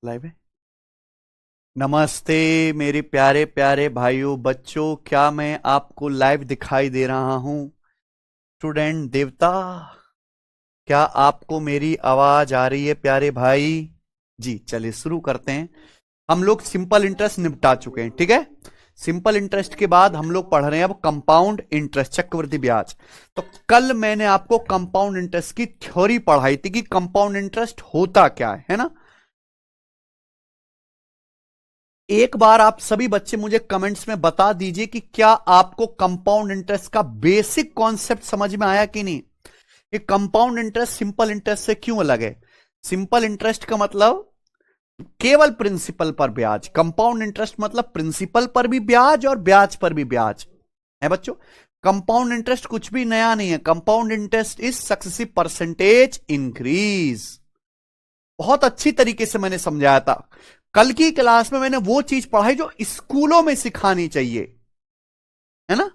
Live है। नमस्ते मेरे प्यारे प्यारे भाइयों बच्चों, क्या मैं आपको लाइव दिखाई दे रहा हूं? स्टूडेंट देवता, क्या आपको मेरी आवाज आ रही है प्यारे भाई? जी चलिए शुरू करते हैं। हम लोग सिंपल इंटरेस्ट निपटा चुके हैं, ठीक है। सिंपल इंटरेस्ट के बाद हम लोग पढ़ रहे हैं अब कंपाउंड इंटरेस्ट, चक्रवृद्धि ब्याज। तो कल मैंने आपको कंपाउंड इंटरेस्ट की थ्योरी पढ़ाई थी कि कंपाउंड इंटरेस्ट होता क्या है ना। एक बार आप सभी बच्चे मुझे कमेंट्स में बता दीजिए कि क्या आपको कंपाउंड इंटरेस्ट का बेसिक कॉन्सेप्ट समझ में आया कि नहीं। कि कंपाउंड इंटरेस्ट सिंपल इंटरेस्ट से क्यों अलग है। सिंपल इंटरेस्ट का मतलब केवल प्रिंसिपल पर ब्याज, कंपाउंड इंटरेस्ट मतलब प्रिंसिपल पर भी ब्याज और ब्याज पर भी ब्याज है बच्चों। कंपाउंड इंटरेस्ट कुछ भी नया नहीं है। Compound interest is successive percentage increase. बहुत अच्छी तरीके से मैंने समझाया था। कल की क्लास में मैंने वो चीज पढ़ाई जो स्कूलों में सिखानी चाहिए, है ना।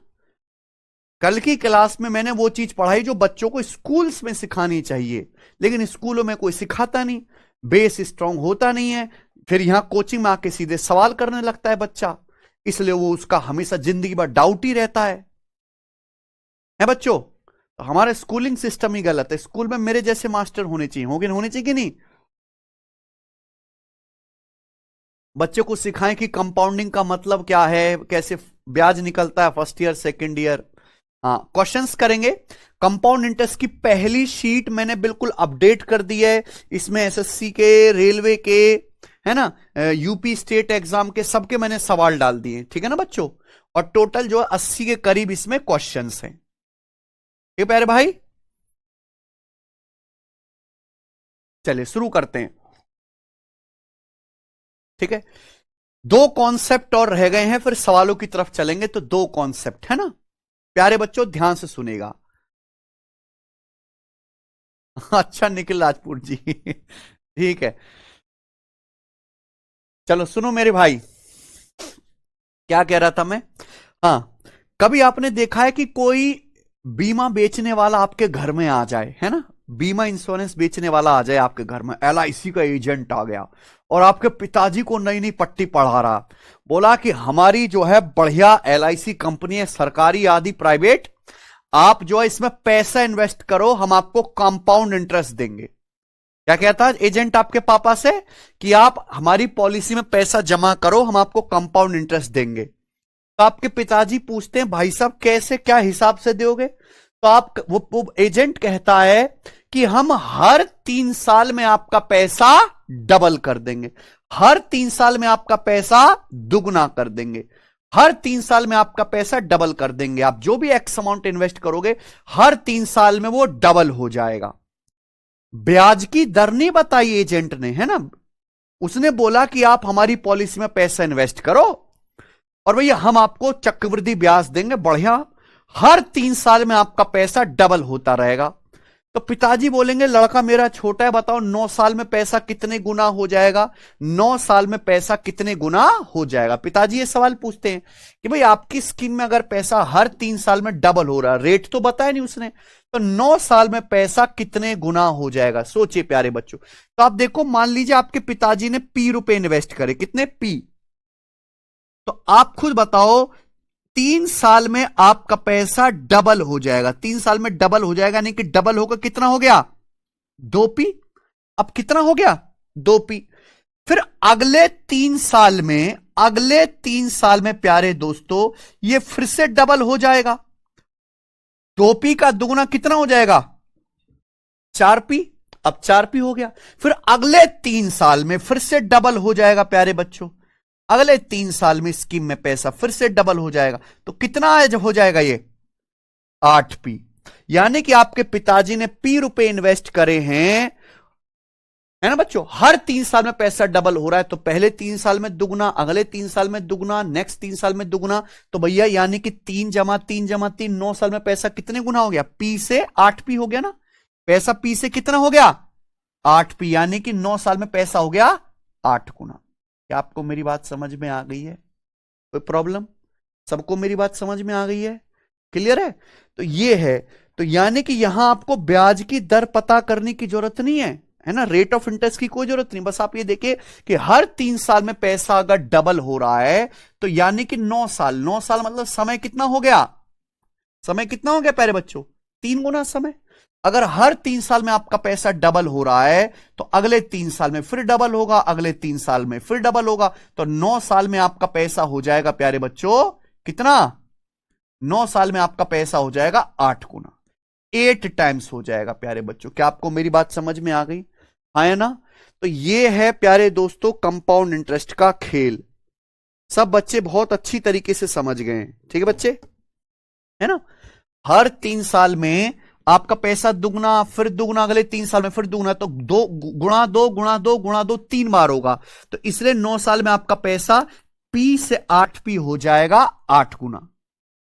कल की क्लास में मैंने वो चीज पढ़ाई जो बच्चों को स्कूल्स में सिखानी चाहिए, लेकिन स्कूलों में कोई सिखाता नहीं, बेस स्ट्रांग होता नहीं है। फिर यहां कोचिंग में आके सीधे सवाल करने लगता है बच्चा, इसलिए वो उसका हमेशा जिंदगी भर डाउट ही रहता है बच्चों। तो हमारा स्कूलिंग सिस्टम ही गलत है। स्कूल में मेरे जैसे मास्टर होने चाहिए, होने चाहिए कि नहीं। बच्चों को सिखाएं कि कंपाउंडिंग का मतलब क्या है, कैसे ब्याज निकलता है फर्स्ट ईयर सेकेंड ईयर। हाँ, क्वेश्चंस करेंगे। कंपाउंड इंटरेस्ट की पहली शीट मैंने बिल्कुल अपडेट कर दी है। इसमें एसएससी के, रेलवे के, है ना, यूपी स्टेट एग्जाम के सबके मैंने सवाल डाल दिए, ठीक है ना बच्चों। और टोटल जो है 80 के करीब इसमें क्वेश्चंस हैं। ठीक है प्यारे भाई, चलिए शुरू करते हैं। ठीक है, दो कॉन्सेप्ट और रह गए हैं, फिर सवालों की तरफ चलेंगे। तो दो कॉन्सेप्ट है ना प्यारे बच्चों, ध्यान से सुनेगा। अच्छा निखिल राजपूत जी ठीक है, चलो सुनो मेरे भाई, क्या कह रहा था मैं। हाँ, कभी आपने देखा है कि कोई बीमा बेचने वाला आपके घर में आ जाए, है ना, बीमा इंश्योरेंस बेचने वाला आ जाए आपके घर में, एलआईसी का एजेंट आ गया और आपके पिताजी को नई नई पट्टी पढ़ा रहा, बोला कि हमारी जो है बढ़िया एलआईसी कंपनी है, सरकारी आदि प्राइवेट, आप जो है इसमें पैसा इन्वेस्ट करो, हम आपको कंपाउंड इंटरेस्ट देंगे। क्या कहता है एजेंट आपके पापा से कि आप हमारी पॉलिसी में पैसा जमा करो, हम आपको कंपाउंड इंटरेस्ट देंगे। तो आपके पिताजी पूछते हैं भाई साहब कैसे, क्या हिसाब से दोगे। तो आप वो एजेंट कहता है कि हम हर 3 साल में आपका पैसा डबल कर देंगे, हर 3 साल में आपका पैसा दुगना कर देंगे, हर 3 साल में आपका पैसा डबल कर देंगे। आप जो भी एक्स अमाउंट इन्वेस्ट करोगे हर 3 साल में वो डबल हो जाएगा। ब्याज की दर नहीं बताई एजेंट ने, है ना, उसने बोला कि आप हमारी पॉलिसी में पैसा इन्वेस्ट करो और भैया हम आपको चक्रवृद्धि ब्याज देंगे बढ़िया, हर 3 साल में आपका पैसा डबल होता रहेगा। तो पिताजी बोलेंगे लड़का मेरा छोटा है, बताओ 9 साल में पैसा कितने गुना हो जाएगा, 9 साल में पैसा कितने गुना हो जाएगा। पिताजी ये सवाल पूछते हैं कि भाई आपकी स्कीम में अगर पैसा हर 3 साल में डबल हो रहा है, रेट तो बताया नहीं उसने, तो 9 साल में पैसा कितने गुना हो जाएगा। सोचिए प्यारे बच्चों। तो आप देखो, मान लीजिए आपके पिताजी ने पी रुपए इन्वेस्ट करे, कितने पी, तो आप खुद बताओ 3 साल में आपका पैसा डबल हो जाएगा। 3 साल में डबल हो जाएगा, नहीं कि डबल होकर कितना हो गया 2p। अब कितना हो गया 2p। फिर अगले 3 साल में प्यारे दोस्तों ये फिर से डबल हो जाएगा। 2p का दुगुना कितना हो जाएगा 4p। अब 4p हो गया, फिर अगले 3 साल में फिर से डबल हो जाएगा प्यारे बच्चों। अगले 3 साल में स्कीम में पैसा फिर से डबल हो जाएगा, तो कितना हो जाएगा ये 8p। यानी कि आपके पिताजी ने पी रुपए इन्वेस्ट करे हैं, है ना बच्चों, हर 3 साल में पैसा डबल हो रहा है। तो पहले 3 साल में दुगना, अगले 3 साल में दुगना, नेक्स्ट 3 साल में दुगना। तो भैया यानी कि 3 × 3 × 3 9 साल में पैसा कितने गुना हो गया, पी से 8p हो गया ना। पैसा पी से कितना हो गया 8p, यानी कि 9 साल में पैसा हो गया 8 गुना। क्या आपको मेरी बात समझ में आ गई है? कोई प्रॉब्लम? सबको मेरी बात समझ में आ गई है? क्लियर है? तो ये है, तो यानी कि यहां आपको ब्याज की दर पता करने की जरूरत नहीं है। है ना, रेट ऑफ इंटरेस्ट की कोई जरूरत नहीं, बस आप ये देखिए कि हर 3 साल में पैसा अगर डबल हो रहा है तो यानी कि 9 साल, 9 साल मतलब समय कितना हो गया, समय कितना हो गया प्यारे बच्चों, 3 गुना समय। अगर हर 3 साल में आपका पैसा डबल हो रहा है तो अगले 3 साल में फिर डबल होगा, अगले 3 साल में फिर डबल होगा, तो 9 साल में आपका पैसा हो जाएगा प्यारे बच्चों कितना, 9 साल में आपका पैसा हो जाएगा 8 गुना, 8 टाइम्स हो जाएगा प्यारे बच्चों। क्या आपको मेरी बात समझ में आ गई, हाँ है ना। तो ये है प्यारे दोस्तों कंपाउंड इंटरेस्ट का खेल, सब बच्चे बहुत अच्छी तरीके से समझ गए हैं, ठीक है बच्चे, है ना। हर 3 साल में आपका पैसा दुगना, फिर दुगना, अगले 3 साल में फिर दुगना, तो 2 गुणा 2 3 बार होगा, तो इसलिए 9 साल में आपका पैसा P से 8P हो जाएगा 8 गुना,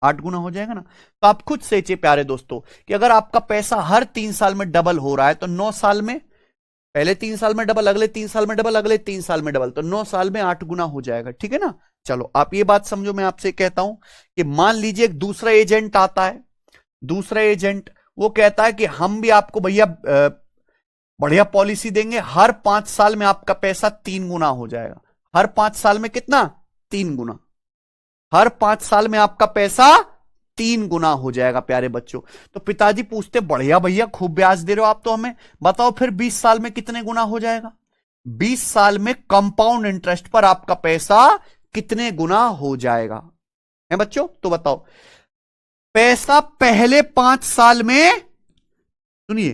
8 गुना हो जाएगा ना। तो आप खुद सोचिए प्यारे दोस्तों कि अगर आपका पैसा हर 3 साल में डबल हो रहा है तो 9 साल में, पहले 3 साल में डबल, अगले 3 साल में डबल, अगले 3 साल में डबल, तो 9 साल में 8 गुना हो जाएगा, ठीक है ना। चलो आप ये बात समझो, मैं आपसे कहता हूं कि मान लीजिए एक दूसरा एजेंट आता है, दूसरा एजेंट वो कहता है कि हम भी आपको भैया बढ़िया पॉलिसी देंगे, हर 5 साल में आपका पैसा 3 गुना हो जाएगा, हर 5 साल में कितना, 3 गुना, हर 5 साल में आपका पैसा 3 गुना हो जाएगा प्यारे बच्चों। तो पिताजी पूछते बढ़िया भैया खूब ब्याज दे रहे हो आप तो हमें, बताओ फिर 20 साल में कितने गुना हो जाएगा, 20 साल में कंपाउंड इंटरेस्ट पर आपका पैसा कितने गुना हो जाएगा, है बच्चों। तो बताओ पैसा पहले 5 साल में, सुनिए,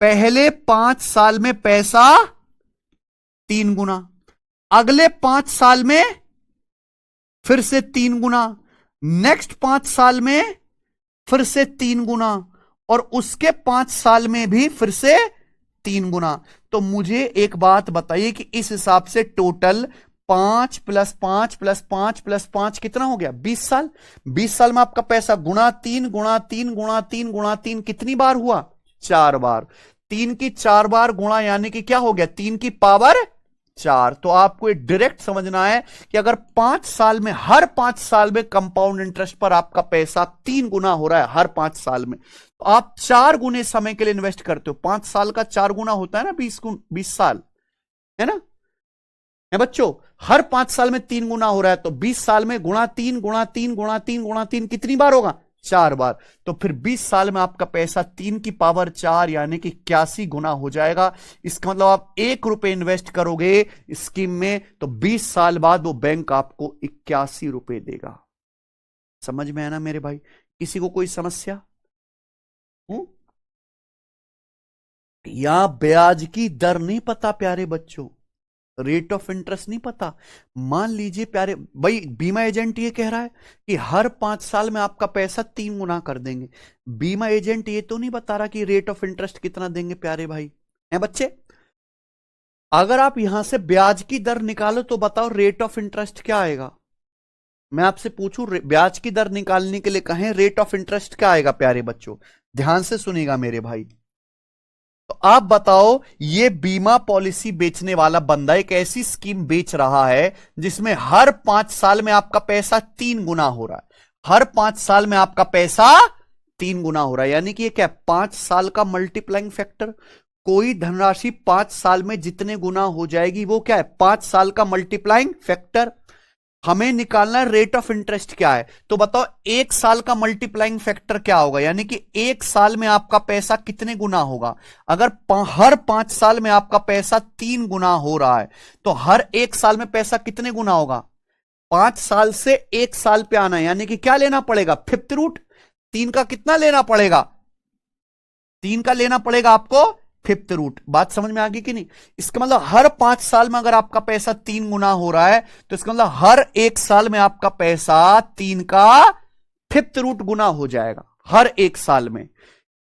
पहले 5 साल में पैसा 3 गुना, अगले 5 साल में फिर से 3 गुना, नेक्स्ट 5 साल में फिर से 3 गुना, और उसके 5 साल में भी फिर से 3 गुना। तो मुझे एक बात बताइए कि इस हिसाब से टोटल 5 + 5 + 5 + 5 कितना हो गया, 20 साल। 20 साल में आपका पैसा गुणा 3 गुणा 3 गुणा 3 गुणा 3 कितनी बार हुआ, 4 बार, 3 की 4 बार गुणा यानी कि क्या हो गया, 3 की पावर 4। तो आपको एक डायरेक्ट समझना है कि अगर 5 साल में, हर 5 साल में कंपाउंड इंटरेस्ट पर आपका पैसा 3 गुना हो रहा है हर 5 साल में, तो आप 4 गुने समय के लिए इन्वेस्ट करते हो, 5 साल का 4 गुना होता है ना 20 साल, है ना, है बच्चों। हर 5 साल में 3 गुना हो रहा है, तो 20 साल में गुणा 3 गुणा 3 गुणा 3 गुणा 3 कितनी बार होगा, 4 बार। तो फिर 20 साल में आपका पैसा 3 की पावर 4 यानी कि 81 गुना हो जाएगा। इसका मतलब आप 1 रुपए इन्वेस्ट करोगे स्कीम में तो 20 साल बाद वो बैंक आपको 81 रुपए देगा। समझ में है ना मेरे भाई, किसी को कोई समस्या या ब्याज की दर नहीं पता प्यारे बच्चों, रेट ऑफ इंटरेस्ट नहीं पता। मान लीजिए प्यारे भाई बीमा एजेंट ये कह रहा है कि हर 5 साल में आपका पैसा 3 गुना कर देंगे, बीमा एजेंट ये तो नहीं बता रहा कि रेट ऑफ इंटरेस्ट कितना देंगे प्यारे भाई, हैं बच्चे। अगर आप यहां से ब्याज की दर निकालो तो बताओ रेट ऑफ इंटरेस्ट क्या आएगा। मैं आपसे पूछूं ब्याज की दर निकालने के लिए कहें रेट ऑफ इंटरेस्ट क्या आएगा प्यारे बच्चों, ध्यान से सुनिएगा मेरे भाई। तो आप बताओ ये बीमा पॉलिसी बेचने वाला बंदा एक ऐसी स्कीम बेच रहा है जिसमें हर 5 साल में आपका पैसा 3 गुना हो रहा है, हर 5 साल में आपका पैसा 3 गुना हो रहा है, यानी कि ये क्या 5 साल का मल्टीप्लाइंग फैक्टर। कोई धनराशि 5 साल में जितने गुना हो जाएगी वो क्या है 5 साल का मल्टीप्लाइंग फैक्टर। हमें निकालना है रेट ऑफ इंटरेस्ट क्या है, तो बताओ 1 साल का मल्टीप्लाइंग फैक्टर क्या होगा, यानी कि 1 साल में आपका पैसा कितने गुना होगा। अगर हर 5 साल में आपका पैसा 3 गुना हो रहा है तो हर 1 साल में पैसा कितने गुना होगा, 5 साल से 1 साल पे आना है, यानी कि क्या लेना पड़ेगा, 5th रूट। 3 का कितना लेना पड़ेगा, 3 का लेना पड़ेगा आपको 5th रूट। बात समझ में आ गई कि नहीं। इसका मतलब हर 5 साल में अगर आपका पैसा 3 गुना हो रहा है तो इसका मतलब हर 1 साल में आपका पैसा 3 का 5th रूट गुना हो जाएगा। हर 1 साल में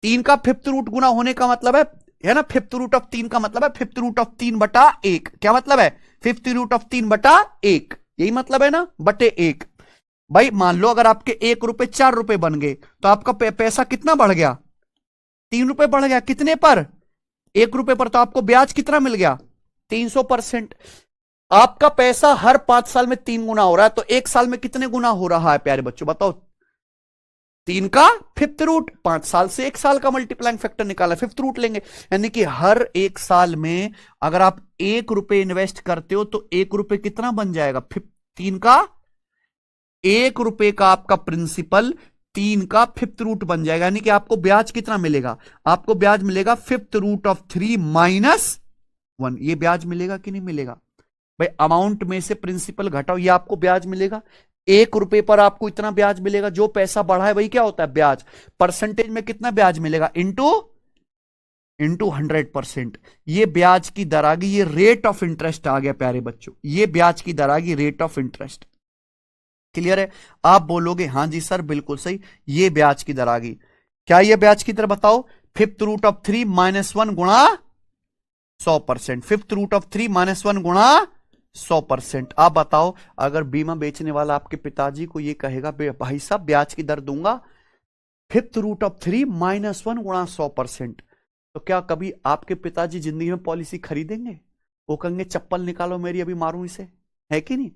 3 का 5th रूट गुना होने का मतलब है ना, 5th रूट ऑफ 3 का मतलब है 5th रूट ऑफ 3/1। क्या मतलब है 5th रूट ऑफ 3/1, यही मतलब है ना, बटे 1। भाई मान लो अगर आपके 1 रुपए 4 रुपए बन गए तो आपका पैसा कितना बढ़ गया, 3 रुपए बढ़ गया, कितने पर, 1 रुपए पर। तो आपको ब्याज कितना मिल गया, 300%। आपका पैसा हर 5 साल में 3 गुना हो रहा है तो 1 साल में कितने गुना हो रहा है प्यारे बच्चों बताओ, 3 का फिफ्थ रूट, 5 साल से 1 साल का मल्टीप्लाइंग फैक्टर निकाला, फिफ्थ रूट लेंगे। यानी कि हर 1 साल में अगर आप 1 रुपए इन्वेस्ट करते हो तो 1 रुपए कितना बन जाएगा? 3 का 1 रुपए का आपका प्रिंसिपल 3 का फिफ्थ रूट बन जाएगा। यानी कि आपको ब्याज कितना मिलेगा? आपको ब्याज मिलेगा फिफ्थ रूट ऑफ 3 माइनस 1। ये ब्याज मिलेगा कि नहीं मिलेगा भाई? अमाउंट में से प्रिंसिपल घटाओ, ये आपको ब्याज मिलेगा। 1 रुपए पर आपको इतना ब्याज मिलेगा। जो पैसा बढ़ा है वही क्या होता है? ब्याज। परसेंटेज में कितना ब्याज मिलेगा? इंटू 100%। ये ब्याज की दर आ गई, ये रेट ऑफ इंटरेस्ट आ गया प्यारे बच्चों, ये ब्याज की दर आ गई, रेट ऑफ इंटरेस्ट। क्लियर है? आप बोलोगे हां जी सर बिल्कुल सही, ये ब्याज की दर आ गई। क्या ये ब्याज की दर बताओ? फिफ्थ रूट ऑफ 3 माइनस 1 गुणा 100%। फिफ्थ रूट ऑफ 3 माइनस 1 गुणा 100%। आप बताओ, अगर बीमा बेचने वाला आपके पिताजी को ये कहेगा भाई साहब ब्याज की दर दूंगा फिफ्थ रूट ऑफ 3 माइनस 1 गुणा 100%, तो क्या कभी आपके पिताजी जिंदगी में पॉलिसी खरीदेंगे? वो कहेंगे चप्पल निकालो मेरी, अभी मारूं इसे, है कि नहीं?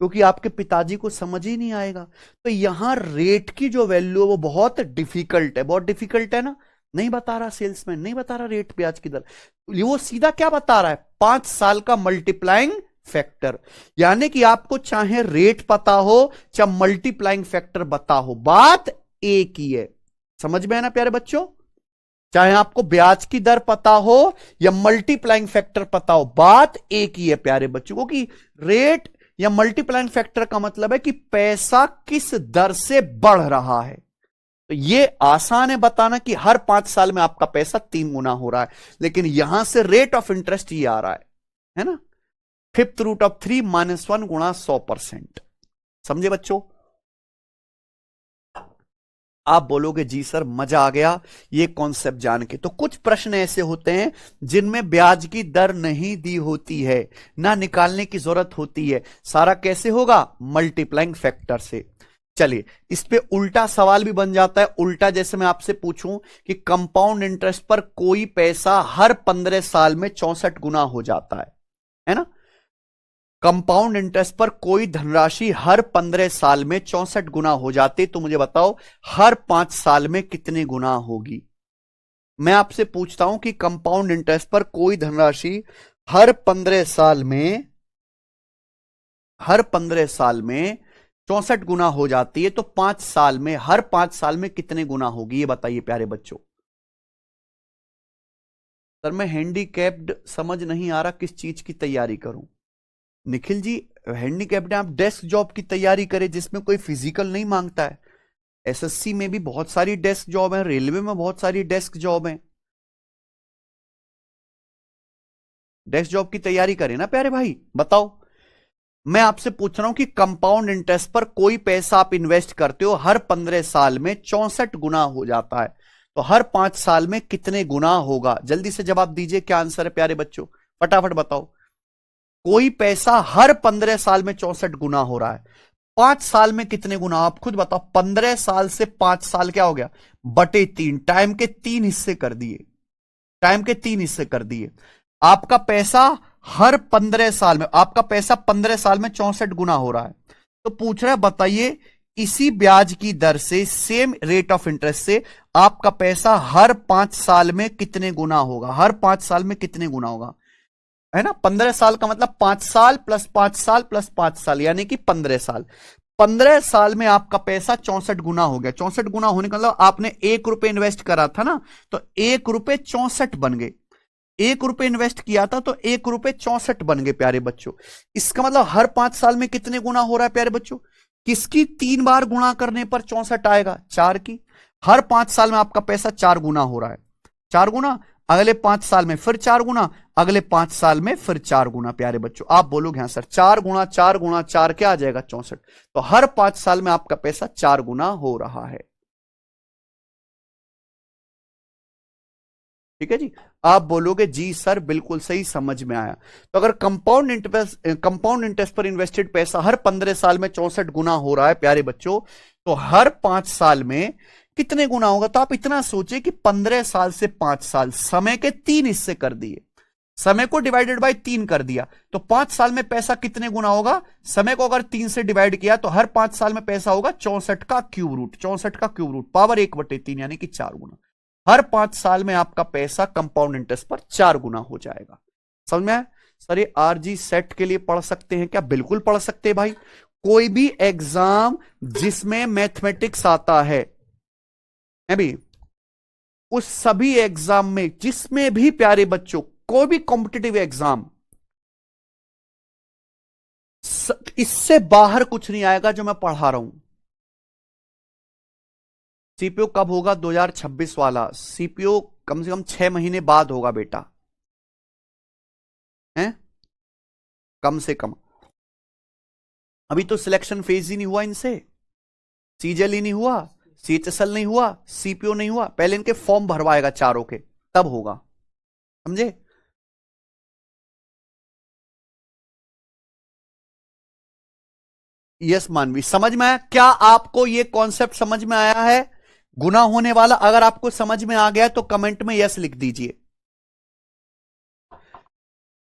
क्योंकि आपके पिताजी को समझ ही नहीं आएगा। तो यहां रेट की जो वैल्यू है वो बहुत डिफिकल्ट है, बहुत डिफिकल्ट है ना। नहीं बता रहा सेल्समैन, नहीं बता रहा रेट ब्याज की दर, वो सीधा क्या बता रहा है? 5 साल का मल्टीप्लाइंग फैक्टर। यानी कि आपको चाहे रेट पता हो चाहे मल्टीप्लाइंग फैक्टर बता हो, बात एक ही है। समझ में है ना प्यारे बच्चों? चाहे आपको ब्याज की दर पता हो या मल्टीप्लाइंग फैक्टर पता हो, बात एक ही है प्यारे बच्चों। क्योंकि रेट या मल्टीप्लाइंग फैक्टर का मतलब है कि पैसा किस दर से बढ़ रहा है। तो ये आसान है बताना कि हर 5 साल में आपका पैसा 3 गुना हो रहा है, लेकिन यहां से रेट ऑफ इंटरेस्ट ये आ रहा है ना? फिफ्थ रूट ऑफ 3 माइनस 1 गुणा 100%। समझे बच्चों? आप बोलोगे जी सर मजा आ गया ये कॉन्सेप्ट जान के। तो कुछ प्रश्न ऐसे होते हैं जिनमें ब्याज की दर नहीं दी होती है, ना निकालने की जरूरत होती है, सारा कैसे होगा? मल्टीप्लाइंग फैक्टर से। चलिए, इस पे उल्टा सवाल भी बन जाता है। उल्टा जैसे मैं आपसे पूछूं कि कंपाउंड इंटरेस्ट पर कोई पैसा हर 15 साल में 64 गुना हो जाता है ना? कंपाउंड इंटरेस्ट पर कोई धनराशि हर 15 साल में 64 गुना हो जाती, तो मुझे बताओ हर 5 साल में कितने गुना होगी? मैं आपसे पूछता हूं कि कंपाउंड इंटरेस्ट पर कोई धनराशि हर 15 साल में 64 गुना हो जाती है, तो 5 साल में, हर 5 साल में कितने गुना होगी? ये बताइए प्यारे बच्चों। सर मैं हैंडीकैप्ड, समझ नहीं आ रहा किस चीज की तैयारी करूं। निखिल जी, हैंडीकैप्ड आप डेस्क जॉब की तैयारी करें जिसमें कोई फिजिकल नहीं मांगता है। एसएससी में भी बहुत सारी डेस्क जॉब है, रेलवे में बहुत सारी डेस्क जॉब है। डेस्क जॉब की तैयारी करें ना प्यारे भाई। बताओ, मैं आपसे पूछ रहा हूं कि कंपाउंड इंटरेस्ट पर कोई पैसा आप इन्वेस्ट करते हो, हर 15 साल में 64 गुना हो जाता है, तो हर 5 साल में कितने गुना होगा? जल्दी से जवाब दीजिए, क्या आंसर है प्यारे बच्चों? फटाफट बताओ। कोई पैसा हर 15 साल में 64 गुना हो रहा है, 5 साल में कितने गुना? आप खुद बताओ। 15 साल से 5 साल क्या हो गया? बटे 3। टाइम के 3 हिस्से कर दिए, टाइम के 3 हिस्से कर दिए। आपका पैसा हर 15 साल में, आपका पैसा 15 साल में 64 गुना हो रहा है, तो पूछ रहा है बताइए इसी ब्याज की दर से, सेम रेट ऑफ इंटरेस्ट से, आपका पैसा हर 5 साल में कितने गुना होगा? हर 5 साल में कितने गुना होगा? है ना? 15 साल का मतलब 5 साल प्लस 5 साल प्लस 5 साल, यानी कि 15 साल। 15 साल में आपका पैसा 64 गुना हो गया। 64 गुना होने का मतलब आपने 1 रुपए इन्वेस्ट करा था ना, तो 1 रुपए 64 बन गए। 1 रुपए इन्वेस्ट किया था तो 1 रुपए 64 बन गए प्यारे बच्चों। इसका मतलब हर 5 साल में कितने गुना हो रहा है प्यारे बच्चों? किसकी 3 बार गुणा करने पर 64 आएगा? 4 की। हर 5 साल में आपका पैसा 4 गुना हो रहा है। 4 गुना, अगले 5 साल में फिर 4 गुना, अगले 5 साल में फिर 4 गुना। प्यारे बच्चों आप बोलोगे हाँ सर 4 गुणा 4 गुणा 4 क्या आ जाएगा? 64। तो हर 5 साल में आपका पैसा 4 गुना हो रहा है। ठीक है जी। आप बोलोगे जी सर बिल्कुल सही, समझ में आया। तो अगर कंपाउंड इंटरेस्ट पर इन्वेस्टेड पैसा हर 15 साल में 64 गुना हो रहा है प्यारे बच्चों, तो हर 5 साल में कितने गुना होगा? तो आप इतना सोचिए कि 15 साल से 5 साल, समय के 3 हिस्से कर दिए। समय को डिवाइडेड बाय 3 कर दिया, तो 5 साल में पैसा कितने गुना होगा? समय को अगर 3 से डिवाइड किया तो हर 5 साल में पैसा होगा 64 का क्यूब रूट, 64 का क्यूब रूट पावर 1/3 यानी कि 4 गुना। हर 5 साल में आपका पैसा कंपाउंड इंटरेस्ट पर 4 गुना हो जाएगा। समझ में आया? सर ये आरजी सेट के लिए पढ़ सकते हैं क्या? बिल्कुल पढ़ सकते हैं भाई। कोई भी एग्जाम जिसमें मैथमेटिक्स आता है भी, उस सभी एग्जाम में जिसमें भी प्यारे बच्चों कोई भी कॉम्पिटिटिव एग्जाम, इससे बाहर कुछ नहीं आएगा जो मैं पढ़ा रहा हूं। सीपीओ कब होगा? 2026 वाला सीपीओ कम से कम 6 महीने बाद होगा बेटा, हैं? कम से कम। अभी तो सिलेक्शन फेज ही नहीं हुआ इनसे, सीजेल ही नहीं हुआ, सीएचएसएल नहीं हुआ, सीपीओ नहीं हुआ। पहले इनके फॉर्म भरवाएगा चारों के, तब होगा। समझे? यस मानवी, समझ में आया? क्या आपको ये कॉन्सेप्ट समझ में आया है? गुना होने वाला अगर आपको समझ में आ गया तो कमेंट में यस लिख दीजिए।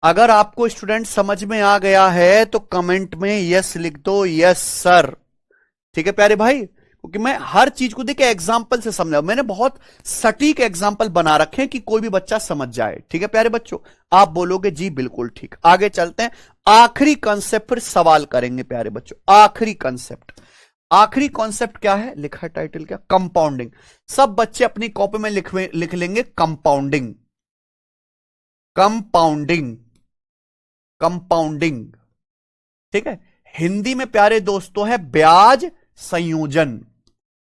अगर आपको स्टूडेंट समझ में आ गया है तो कमेंट में यस लिख दो, यस सर। ठीक है प्यारे भाई, क्योंकि मैं हर चीज को देखिए एग्जाम्पल से समझा, मैंने बहुत सटीक एग्जाम्पल बना रखे हैं कि कोई भी बच्चा समझ जाए। ठीक है प्यारे बच्चों, आप बोलोगे जी बिल्कुल ठीक। आगे चलते हैं, आखिरी कंसेप्ट फिर सवाल करेंगे प्यारे बच्चों। आखिरी कंसेप्ट, आखिरी कॉन्सेप्ट क्या है? लिखा है टाइटल क्या? कंपाउंडिंग। सब बच्चे अपनी कॉपी में लिख लेंगे कंपाउंडिंग, कंपाउंडिंग, कंपाउंडिंग। ठीक है, हिंदी में प्यारे दोस्तों है ब्याज संयोजन।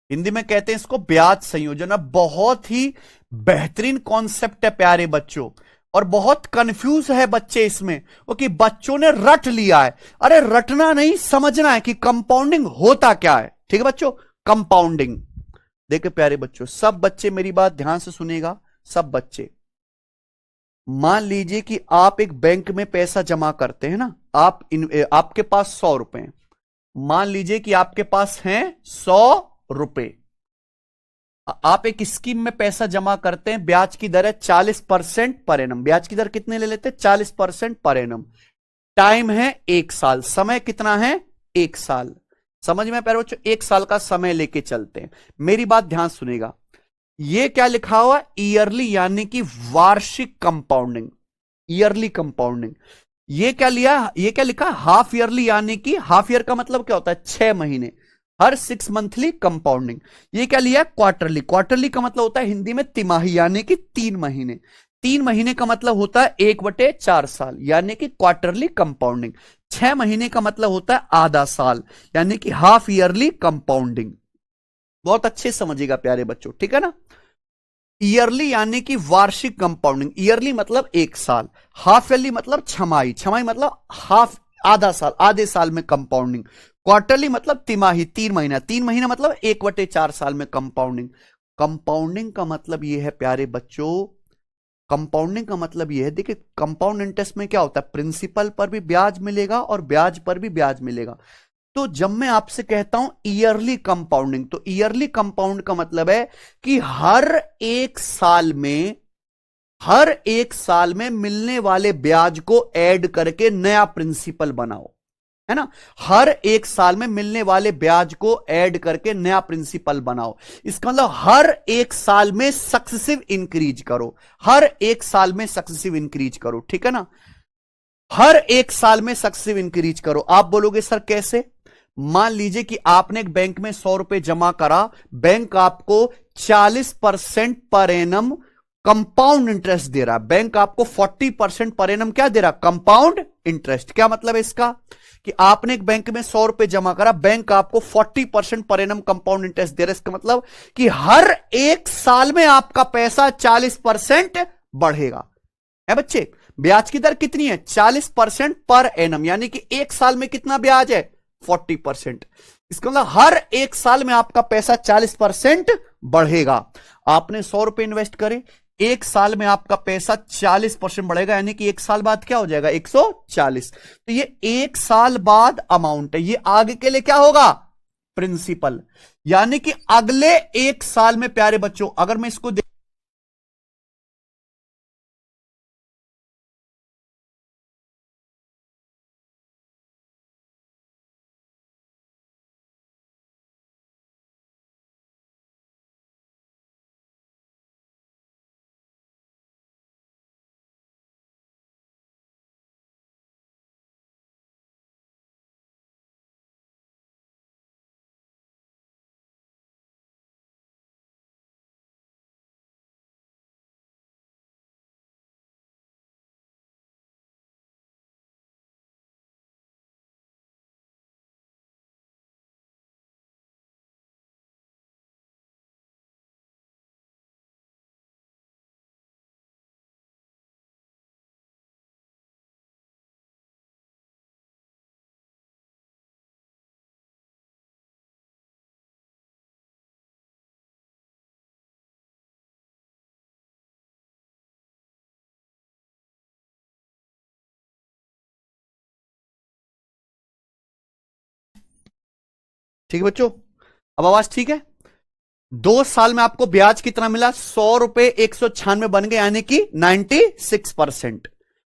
हिंदी में कहते हैं इसको ब्याज संयोजन। अब बहुत ही बेहतरीन कॉन्सेप्ट है प्यारे बच्चों, और बहुत कंफ्यूज है बच्चे इसमें, क्योंकि बच्चों ने रट लिया है। अरे रटना नहीं, समझना है कि कंपाउंडिंग होता क्या है। ठीक है बच्चों, कंपाउंडिंग। देखिए प्यारे बच्चों, सब बच्चे मेरी बात ध्यान से सुनिएगा, सब बच्चे। मान लीजिए कि आप एक बैंक में पैसा जमा करते हैं ना, आपके पास 100 रुपए। मान लीजिए कि आपके पास हैं 100 रुपए। आप एक स्कीम में पैसा जमा करते हैं, ब्याज की दर है 40% पर एनम। ब्याज की दर कितने ले लेते हैं? 40% पर एनम। टाइम है 1 साल, समय कितना है? 1 साल। समझ में प्यारे बच्चों, 1 साल का समय लेके चलते हैं। मेरी बात ध्यान सुनिएगा, ये क्या लिखा हुआ? ईयरली यानी कि वार्षिक कंपाउंडिंग, ईयरली कंपाउंडिंग। ये क्या लिखा? हाफ ईयरली यानी कि हाफ ईयर का मतलब क्या होता है? 6 महीने, हर 6 मंथली कंपाउंडिंग। ये क्या लिया? क्वार्टरली। क्वार्टरली का मतलब होता है हिंदी में तिमाही यानी कि 3 महीने। 3 महीने का मतलब होता है 1/4 साल यानी कि क्वार्टरली कंपाउंडिंग। 6 महीने का मतलब होता है आधा साल यानी कि हाफ ईयरली कंपाउंडिंग। बहुत अच्छे समझिएगा प्यारे बच्चों, ठीक है ना? ईयरली यानी कि वार्षिक कंपाउंडिंग, ईयरली मतलब 1 साल, हाफ ईयरली मतलब छमाही, छमाही मतलब हाफ, आधा साल, आधे साल में कंपाउंडिंग। क्वार्टरली मतलब तिमाही, 3 महीना, 3 महीना मतलब 1/4 साल में कंपाउंडिंग। कंपाउंडिंग का मतलब यह है प्यारे बच्चों, कंपाउंडिंग का मतलब यह है, देखिए कंपाउंड इंटरेस्ट में क्या होता है? प्रिंसिपल पर भी ब्याज मिलेगा और ब्याज पर भी ब्याज मिलेगा। तो जब मैं आपसे कहता हूं ईयरली कंपाउंडिंग, तो ईयरली कंपाउंड का मतलब है कि हर 1 साल में, हर 1 साल में मिलने वाले ब्याज को ऐड करके नया प्रिंसिपल बनाओ, है ना? हर 1 साल में मिलने वाले ब्याज को ऐड करके नया प्रिंसिपल बनाओ। इसका मतलब हर 1 साल में सक्सेसिव इंक्रीज करो, हर 1 साल में सक्सेसिव इंक्रीज करो। ठीक है ना? हर 1 साल में सक्सेसिव इंक्रीज करो। आप बोलोगे सर कैसे? मान लीजिए कि आपने एक बैंक में 100 रुपए जमा करा, बैंक आपको 40% पर एनम कंपाउंड इंटरेस्ट दे रहा है। बैंक आपको 40% पर एनम क्या दे रहा? Compound interest. क्या मतलब है इसका? कि आपने एक बैंक में 100 रुपए जमा करा, बैंक आपको 40% पर एनम कंपाउंड इंटरेस्ट दे रहा है। इसका मतलब कि हर 1 साल में आपका पैसा 40% बढ़ेगा। है बच्चे? ब्याज की दर कितनी है? 40% पर एनम, यानी कि 1 साल में कितना ब्याज है? 40%। इसका मतलब हर 1 साल में आपका पैसा 40% बढ़ेगा। आपने 100 रुपए इन्वेस्ट करे, 1 साल में आपका पैसा 40% बढ़ेगा, यानी कि 1 साल बाद क्या हो जाएगा? 140। तो ये 1 साल बाद अमाउंट है, ये आगे के लिए क्या होगा? प्रिंसिपल। यानी कि अगले 1 साल में प्यारे बच्चों, अगर मैं इसको ठीक है बच्चों, अब आवाज ठीक है। 2 साल में आपको ब्याज कितना मिला? 100 रुपए 196 बन गए, यानी कि 96%।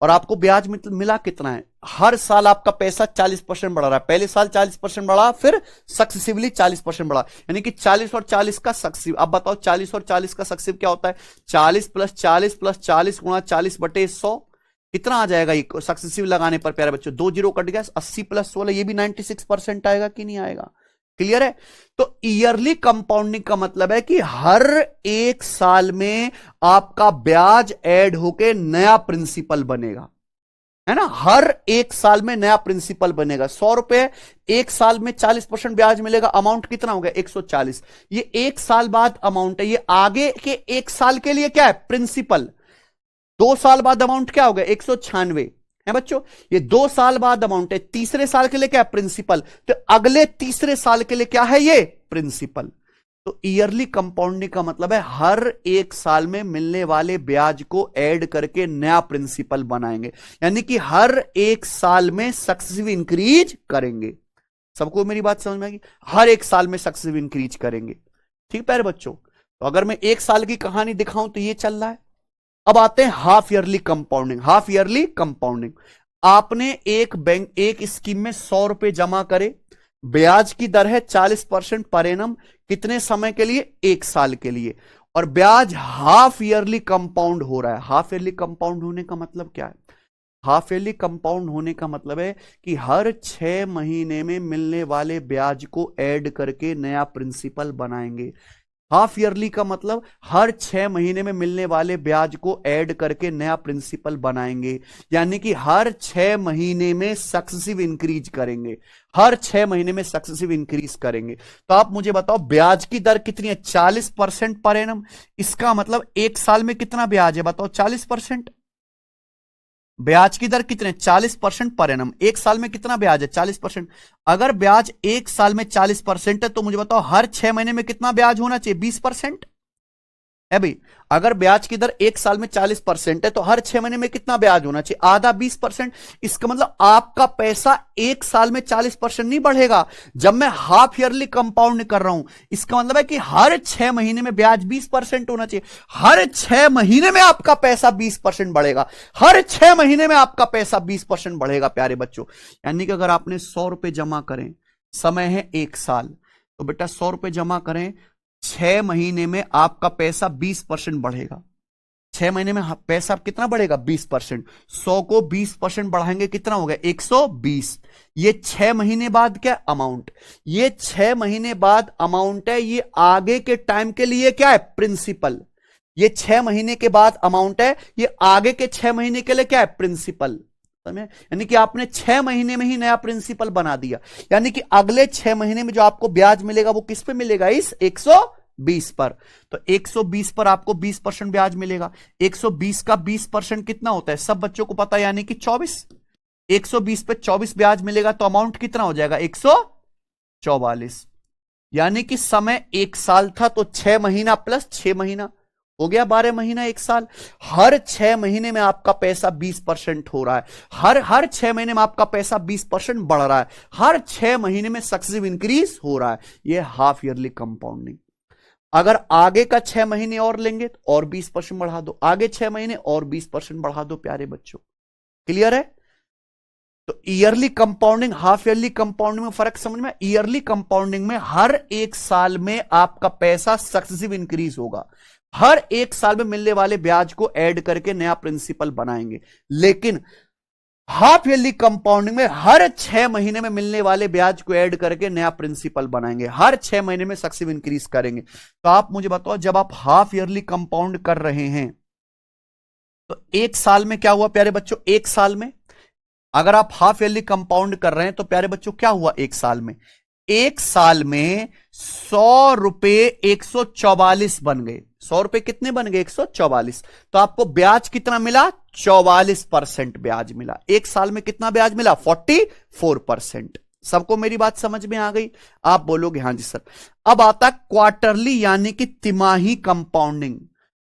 और आपको ब्याज मिला कितना है? हर साल आपका पैसा 40% बढ़ रहा है। पहले साल 40% बढ़ा, फिर सक्सेसिवली 40% बढ़ा, यानी कि 40 और 40 का सक्सेसिव। अब बताओ 40 और 40 का सक्सेसिव क्या होता है? 40 प्लस 40 प्लस 40 गुणा 40/100 कितना आ जाएगा ये सक्सेसिव लगाने पर प्यारे बच्चों? 2 जीरो कट गया, 80 प्लस 16, ये भी 96% आएगा कि नहीं आएगा? क्लियर है? तो ईयरली कंपाउंडिंग का मतलब है कि हर एक साल में आपका ब्याज ऐड होके नया प्रिंसिपल बनेगा, है ना? हर एक साल में नया प्रिंसिपल बनेगा। 100 रुपए एक साल में 40% ब्याज मिलेगा, अमाउंट कितना हो गया? 140। ये एक साल बाद अमाउंट है, ये आगे के एक साल के लिए क्या है? प्रिंसिपल। 2 साल बाद अमाउंट क्या हो गया? 196 है बच्चों। ये 2 साल बाद अमाउंट है, तीसरे साल के लिए क्या है? प्रिंसिपल। तो अगले तीसरे साल के लिए क्या है? ये प्रिंसिपल। तो ईयरली कंपाउंडिंग का मतलब है हर एक साल में मिलने वाले ब्याज को ऐड करके नया प्रिंसिपल बनाएंगे, यानी कि हर एक साल में सक्सेसिव इंक्रीज करेंगे। सबको मेरी बात समझ में आएगी? हर एक साल में सक्सेसिव इंक्रीज करेंगे। ठीक प्यारे बच्चों, तो अगर मैं एक साल की कहानी दिखाऊं तो ये चल रहा है। अब आते हैं half yearly compounding. Half yearly compounding, आपने एक स्कीम में 100 रुपए जमा करे, ब्याज की दर है 40% पर एनम, कितने समय के लिए? 1 साल के लिए, और ब्याज हाफ ईयरली कंपाउंड हो रहा है। हाफ ईयरली कंपाउंड होने का मतलब क्या है? हाफ ईयरली कंपाउंड होने का मतलब है कि हर 6 महीने में मिलने वाले ब्याज को ऐड करके नया प्रिंसिपल बनाएंगे। हाफ ईयरली का मतलब हर 6 महीने में मिलने वाले ब्याज को ऐड करके नया प्रिंसिपल बनाएंगे, यानी कि हर 6 महीने में सक्सेसिव इंक्रीज करेंगे। हर 6 महीने में सक्सेसिव इंक्रीज करेंगे। तो आप मुझे बताओ ब्याज की दर कितनी है? 40% पर एनम। इसका मतलब एक साल में कितना ब्याज है? बताओ 40%। ब्याज की दर कितने? 40% पर एनम। एक साल में कितना ब्याज है? 40%। अगर ब्याज एक साल में 40% है तो मुझे बताओ हर 6 महीने में कितना ब्याज होना चाहिए? 20% है भाई। अगर ब्याज की दर एक साल में 40% है तो हर 6 महीने में कितना ब्याज होना चाहिए? आधा, 20%। इसका मतलब आपका पैसा एक साल में 40% नहीं बढ़ेगा। जब मैं हाफ ईयरली कंपाउंड कर रहा हूं, इसका मतलब है कि हर 6 महीने में ब्याज 20% होना चाहिए। हर 6 महीने में आपका पैसा 20% बढ़ेगा। हर 6 महीने में आपका पैसा 20% बढ़ेगा प्यारे बच्चों। यानी कि अगर आपने 100 रुपए जमा करें, समय है 1 साल, तो बेटा 100 रुपए जमा करें, 6 महीने में आपका पैसा 20% बढ़ेगा। 6 महीने में पैसा कितना बढ़ेगा? 20%। 100 को 20% बढ़ाएंगे, कितना हो गया? 120। ये 6 महीने बाद क्या अमाउंट? ये 6 महीने बाद अमाउंट है, ये आगे के टाइम के लिए क्या है? प्रिंसिपल। ये 6 महीने के बाद अमाउंट है, ये आगे के 6 महीने के लिए क्या है? प्रिंसिपल। यानी कि आपने 6 महीने में ही नया प्रिंसिपल बना दिया, यानी कि अगले 6 महीने में जो आपको ब्याज मिलेगा वो किस पे मिलेगा? इस 120 पर। तो 120 पर आपको 20% ब्याज मिलेगा। 120 का 20% कितना होता है? सब बच्चों को पता है, यानी कि 24। 120 पे 24 ब्याज मिलेगा तो अमाउंट कितना हो जाएगा? 144। यानी कि समय 1 साल था तो 6 महीना प्लस 6 महीना हो गया 12 महीना, 1 साल। हर 6 महीने में आपका पैसा 20% हो रहा है। हर 6 महीने में आपका पैसा 20% बढ़ रहा है। हर 6 महीने में सक्सेसिव इंक्रीज हो रहा है। यह हाफ ईयरली कंपाउंडिंग। अगर आगे का 6 महीने और लेंगे तो और 20% बढ़ा दो, आगे 6 महीने और 20% बढ़ा दो प्यारे बच्चों। क्लियर है? तो yearly compounding, half yearly compounding में फर्क समझ में? ईयरली कंपाउंडिंग में हर एक साल में आपका पैसा सक्सेसिव इंक्रीज होगा। हर एक साल में मिलने वाले ब्याज को ऐड करके नया प्रिंसिपल बनाएंगे। लेकिन हाफ ईयरली कंपाउंडिंग में हर 6 महीने में मिलने वाले ब्याज को ऐड करके नया प्रिंसिपल बनाएंगे। हर 6 महीने में सक्सेसिव इंक्रीज करेंगे। तो आप मुझे बताओ, जब आप हाफ ईयरली कंपाउंड कर रहे हैं तो 1 साल में क्या हुआ प्यारे बच्चों? 1 साल में अगर आप हाफ ईयरली कंपाउंड कर रहे हैं तो प्यारे बच्चों क्या हुआ? 1 साल में, 1 साल में 100 रुपए 144 बन गए। 100 रुपए कितने बन गए? 144। तो आपको ब्याज कितना मिला? 44% ब्याज मिला। 1 साल में कितना ब्याज मिला? 44%। सबको मेरी बात समझ में आ गई? आप बोलोगे हाँ जी सर। अब आता क्वार्टरली यानी कि तिमाही कंपाउंडिंग।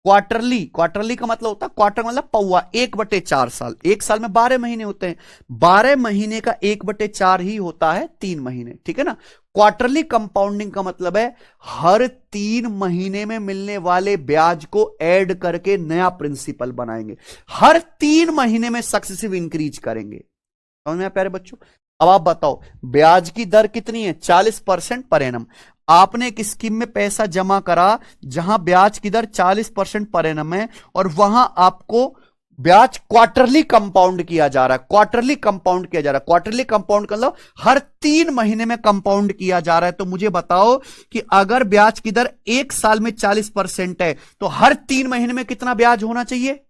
क्वार्टरली का मतलब होता है, क्वार्टर मतलब पौवा, 1/4 साल। 1 साल में 12 महीने होते हैं, 12 महीने का 1/4 ही होता है 3 महीने, ठीक है ना। क्वार्टरली कंपाउंडिंग का मतलब है हर 3 महीने में मिलने वाले ब्याज को ऐड करके नया प्रिंसिपल बनाएंगे, हर 3 महीने में सक्सेसिव इंक्रीज करेंगे। समझ में आया प्यारे बच्चों? अब आप बताओ ब्याज की दर कितनी है? 40% पर एनम। आपने एक स्कीम में पैसा जमा करा जहां ब्याज की दर 40% पर एनम है और वहां आपको ब्याज क्वार्टरली कंपाउंड किया जा रहा है, क्वार्टरली कंपाउंड किया जा रहा है। क्वार्टरली कंपाउंड कर लो, हर 3 महीने में कंपाउंड किया जा रहा है। तो मुझे बताओ कि अगर ब्याज की दर 1 साल में 40% है तो हर 3 महीने में कितना ब्याज होना चाहिए?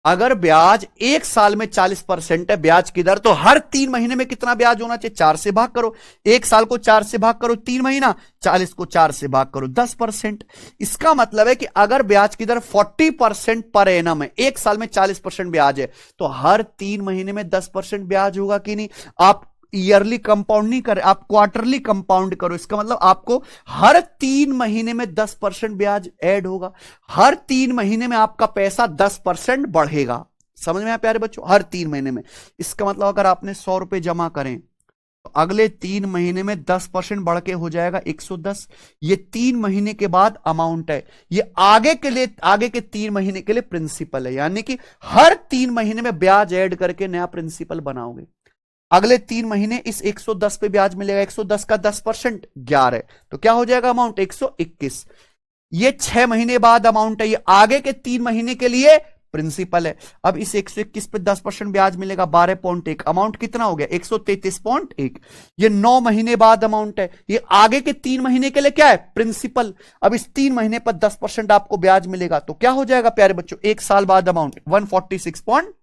अगर ब्याज 1 साल में 40% है ब्याज की दर, तो हर 3 महीने में कितना ब्याज होना चाहिए? 4 से भाग करो, 1 साल को 4 से भाग करो 3 महीना, 40 को 4 से भाग करो 10%। इसका मतलब है कि अगर ब्याज की दर 40% पर एनम है, 1 साल में 40% ब्याज है, तो हर 3 महीने में 10% ब्याज होगा कि नहीं? आप ईयरली कंपाउंड नहीं कर, आप क्वार्टरली कंपाउंड करो। इसका मतलब आपको हर 3 महीने में 10% ब्याज ऐड होगा, हर 3 महीने में आपका पैसा 10% बढ़ेगा। समझ में आया प्यारे बच्चों? हर 3 महीने में। इसका मतलब अगर आपने 100 रुपए जमा करें तो अगले 3 महीने में 10% बढ़ के हो जाएगा 110। ये 3 महीने के बाद अमाउंट है, ये आगे के लिए, आगे के 3 महीने के लिए प्रिंसिपल है। यानी कि हर 3 महीने में ब्याज ऐड करके नया प्रिंसिपल बनाओगे। अगले 3 महीने इस 110 पे ब्याज मिलेगा, 110 का 10% 11 है, तो क्या हो जाएगा अमाउंट? 121। ये 6 महीने बाद अमाउंट है, ये आगे के 3 महीने के लिए प्रिंसिपल है। अब इस 121 पे 10% ब्याज मिलेगा, 12.1। अमाउंट कितना हो गया? 133.1। ये 9 महीने बाद अमाउंट है, ये आगे के 3 महीने के लिए क्या है? प्रिंसिपल। अब इस 3 महीने पर 10% आपको ब्याज मिलेगा, तो क्या हो जाएगा प्यारे बच्चों? 1 साल बाद अमाउंट 146।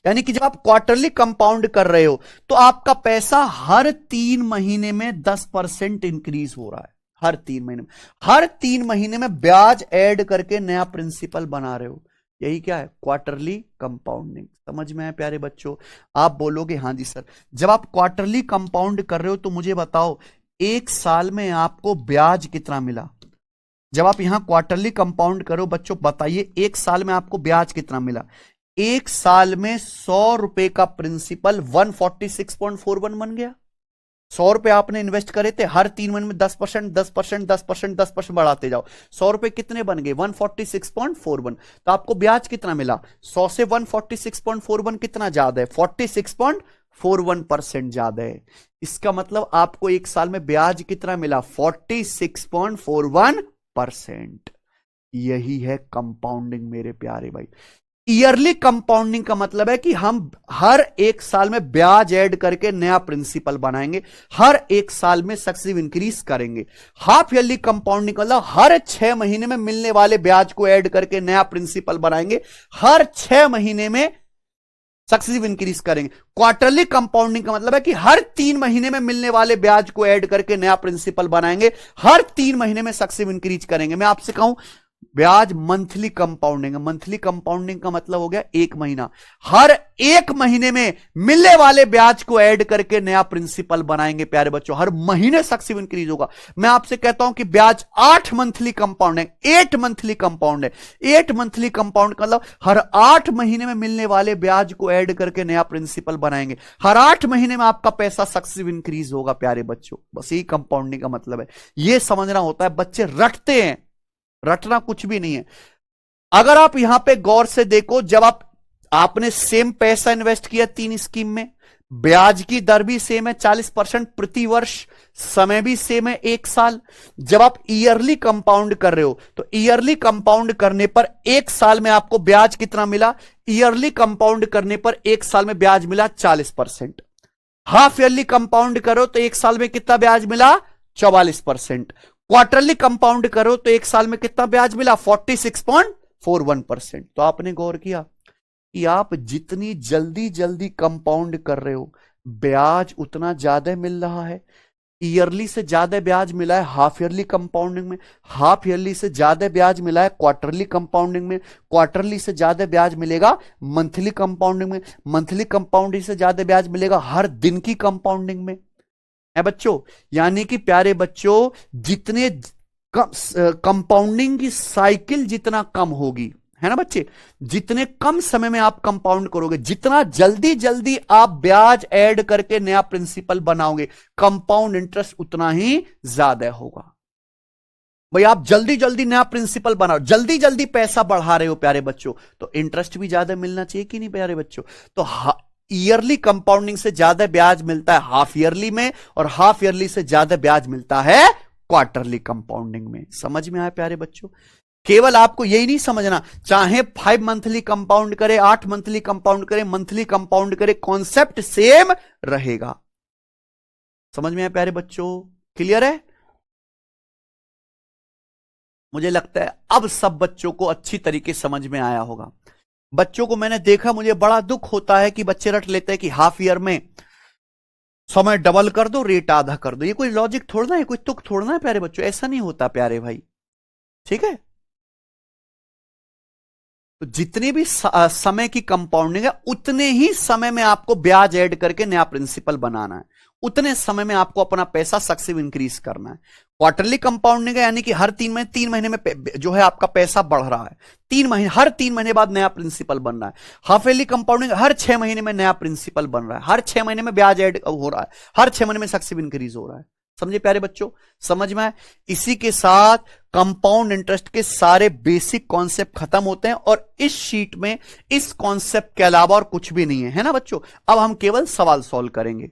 यानी कि जब आप क्वार्टरली कंपाउंड कर रहे हो तो आपका पैसा हर 3 महीने में 10% इंक्रीज हो रहा है। हर 3 महीने में, हर 3 महीने में ब्याज ऐड करके नया प्रिंसिपल बना रहे हो। यही क्या है? Quarterly compounding. समझ में आया प्यारे बच्चों? आप बोलोगे हाँ जी सर। जब आप क्वार्टरली कंपाउंड कर रहे हो तो मुझे बताओ 1 साल में आपको ब्याज कितना मिला? जब आप यहां क्वार्टरली कंपाउंड करो बच्चों, बताइए 1 साल में आपको ब्याज कितना मिला? 1 साल में 100 रुपए का प्रिंसिपल 146.41 बन गया। 100 रुपए आपने इन्वेस्ट करे थे, हर 3 महीने में 10%, 10%, 10%, 10% बढ़ाते जाओ। 100 रुपए कितने बन गए? 146.41। तो आपको ब्याज कितना मिला? 100 से 146.41 कितना ज्यादा है? 46.41% ज्यादा है। इसका मतलब आपको 1 साल में ब्याज कितना मिला? 46.41%। यही है कंपाउंडिंग मेरे प्यारे भाई। ईयरली कंपाउंडिंग का मतलब है कि हम हर 1 साल में ब्याज ऐड करके नया प्रिंसिपल बनाएंगे, हर 1 साल में सक्सेसिव इंक्रीज करेंगे। हाफ ईयरली कंपाउंडिंग का मतलब हर 6 महीने में मिलने वाले ब्याज को ऐड करके नया प्रिंसिपल बनाएंगे, हर 6 महीने में सक्सेसिव इंक्रीज करेंगे। क्वार्टरली कंपाउंडिंग का मतलब है कि हर 3 महीने में मिलने वाले ब्याज को ऐड करके नया प्रिंसिपल बनाएंगे, हर 3 महीने में सक्सेसिव इंक्रीज करेंगे। मैं आपसे कहूं ब्याज मंथली कंपाउंडिंग, मंथली कंपाउंडिंग का मतलब हो गया 1 महीना, हर 1 महीने में मिलने वाले ब्याज को ऐड करके नया प्रिंसिपल बनाएंगे प्यारे बच्चों, हर महीने सक्सेसिव इंक्रीज होगा। मैं आपसे कहता हूं कि ब्याज 8 मंथली कंपाउंड है, 8 मंथली कंपाउंड है। 8 मंथली कंपाउंड का मतलब हर 8 महीने में मिलने वाले ब्याज को ऐड करके नया प्रिंसिपल बनाएंगे, हर 8 महीने में आपका पैसा सक्सेसिव इंक्रीज होगा प्यारे बच्चों। बस यही कंपाउंडिंग का मतलब है, यह समझना होता है। बच्चे रटते हैं, रटना कुछ भी नहीं है। अगर आप यहां पे गौर से देखो, जब आपने सेम पैसा इन्वेस्ट किया 3 स्कीम में, ब्याज की दर भी सेम है 40% प्रति वर्ष, समय भी सेम है 1 साल। जब आप ईयरली कंपाउंड कर रहे हो तो ईयरली कंपाउंड करने पर 1 साल में आपको ब्याज कितना मिला? ईयरली कंपाउंड करने पर 1 साल में ब्याज मिला 40%। हाफ ईयरली कंपाउंड करो तो 1 साल में कितना ब्याज मिला? 44%। क्वार्टरली कंपाउंड करो तो 1 साल में कितना ब्याज मिला? 46.41%। तो आपने गौर किया कि आप जितनी जल्दी जल्दी कंपाउंड कर रहे हो ब्याज उतना ज्यादा मिल रहा है। ईयरली से ज्यादा ब्याज मिला है हाफ ईयरली कंपाउंडिंग में, हाफ ईयरली से ज्यादा ब्याज मिला है क्वार्टरली कंपाउंडिंग में, क्वार्टरली से ज्यादा ब्याज मिलेगा मंथली कंपाउंडिंग में, मंथली कंपाउंडिंग से ज्यादा ब्याज मिलेगा हर दिन की कंपाउंडिंग में है बच्चों। यानी कि प्यारे बच्चों, जितने कंपाउंडिंग की साइकिल जितना कम होगी, है ना बच्चे। जितने कम समय में आप कंपाउंड करोगे, जितना जल्दी जल्दी आप ब्याज ऐड करके नया प्रिंसिपल बनाओगे, कंपाउंड इंटरेस्ट उतना ही ज्यादा होगा। भाई आप जल्दी जल्दी नया प्रिंसिपल बनाओ, जल्दी जल्दी पैसा बढ़ा रहे हो प्यारे बच्चों, तो इंटरेस्ट भी ज्यादा मिलना चाहिए कि नहीं प्यारे बच्चों। तो ईयरली कंपाउंडिंग से ज्यादा ब्याज मिलता है हाफ ईयरली में, और हाफ ईयरली से ज्यादा ब्याज मिलता है क्वार्टरली कंपाउंडिंग में। समझ में आया प्यारे बच्चों। केवल आपको यही नहीं समझना, चाहे 5 मंथली कंपाउंड करे, 8 मंथली कंपाउंड करे, मंथली कंपाउंड करे, कॉन्सेप्ट सेम रहेगा। समझ में आया प्यारे बच्चों, क्लियर है। मुझे लगता है अब सब बच्चों को अच्छी तरीके समझ में आया होगा। बच्चों को मैंने देखा, मुझे बड़ा दुख होता है कि बच्चे रट लेते हैं कि हाफ ईयर में समय डबल कर दो, रेट आधा कर दो। ये कोई लॉजिक थोड़ना है, कोई तुक थोड़ना है प्यारे बच्चों, ऐसा नहीं होता प्यारे भाई, ठीक है। तो जितनी भी समय की कंपाउंडिंग है, उतने ही समय में आपको ब्याज ऐड करके नया प्रिंसिपल बनाना है, उतने समय में आपको अपना पैसा सक्सेसिव इंक्रीज करना है। क्वार्टरली कंपाउंडिंग है, यानी कि हर 3 महीने में जो है आपका पैसा बढ़ रहा है, 3 महीने, हर 3 महीने बाद नया प्रिंसिपल बन रहा है। हाफ ईयरली कंपाउंडिंग हर 6 महीने में नया प्रिंसिपल बन रहा है, हर 6 महीने में ब्याज ऐड हो रहा है, हर 6 महीने में सक्सेसिव इंक्रीज हो रहा है। समझे प्यारे बच्चों, समझ में आए। इसी के साथ कंपाउंड इंटरेस्ट के सारे बेसिक कॉन्सेप्ट खत्म होते हैं, और इस शीट में इस कॉन्सेप्ट के अलावा और कुछ भी नहीं है ना बच्चों। अब हम केवल सवाल सॉल्व करेंगे।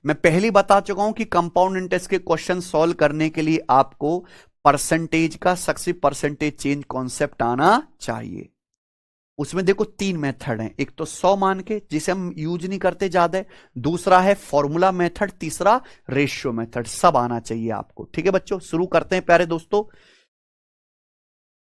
मैं पहले बता चुका हूं कि कंपाउंड इंटरेस्ट के क्वेश्चन सॉल्व करने के लिए आपको परसेंटेज का सक्सेसिव परसेंटेज चेंज कॉन्सेप्ट आना चाहिए। उसमें देखो 3 मेथड हैं, एक तो 100 मान के जिसे हम यूज नहीं करते ज्यादा, दूसरा है फॉर्मूला मेथड, तीसरा रेशियो मेथड। सब आना चाहिए आपको, ठीक है बच्चों। शुरू करते हैं प्यारे दोस्तों।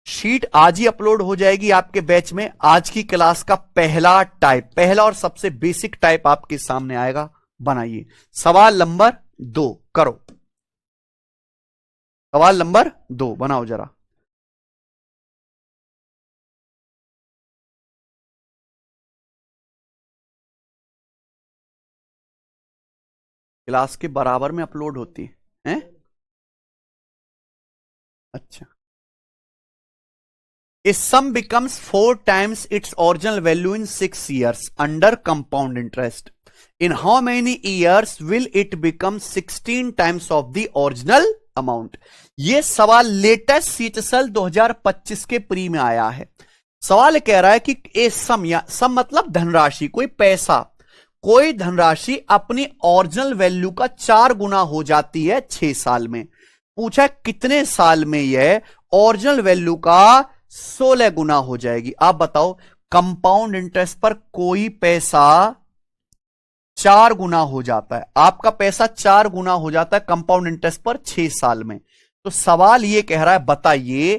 शीट आज ही अपलोड हो जाएगी आपके बैच में। आज की क्लास का पहला टाइप, पहला और सबसे बेसिक टाइप आपके सामने आएगा। बनाइए सवाल नंबर 2, करो सवाल नंबर 2 बनाओ जरा। क्लास के बराबर में अपलोड होती है। अच्छा। A sum becomes 4 times its original value in 6 years under compound interest. In how many years will it become 16 times of the original amount? ये सवाल लेटेस्ट सीएचएसएल 2025 के प्री में आया है। सवाल कह रहा है कि ए सम, या सम मतलब धनराशि, कोई पैसा, कोई धनराशि अपनी ओरिजिनल वैल्यू का 4 गुना हो जाती है 6 साल में। पूछा कितने साल में यह ओरिजिनल वैल्यू का 16 गुना हो जाएगी। आप बताओ, कंपाउंड इंटरेस्ट पर कोई पैसा 4 गुना हो जाता है, आपका पैसा 4 गुना हो जाता है कंपाउंड इंटरेस्ट पर 6 साल में। तो सवाल यह कह रहा है, बताइए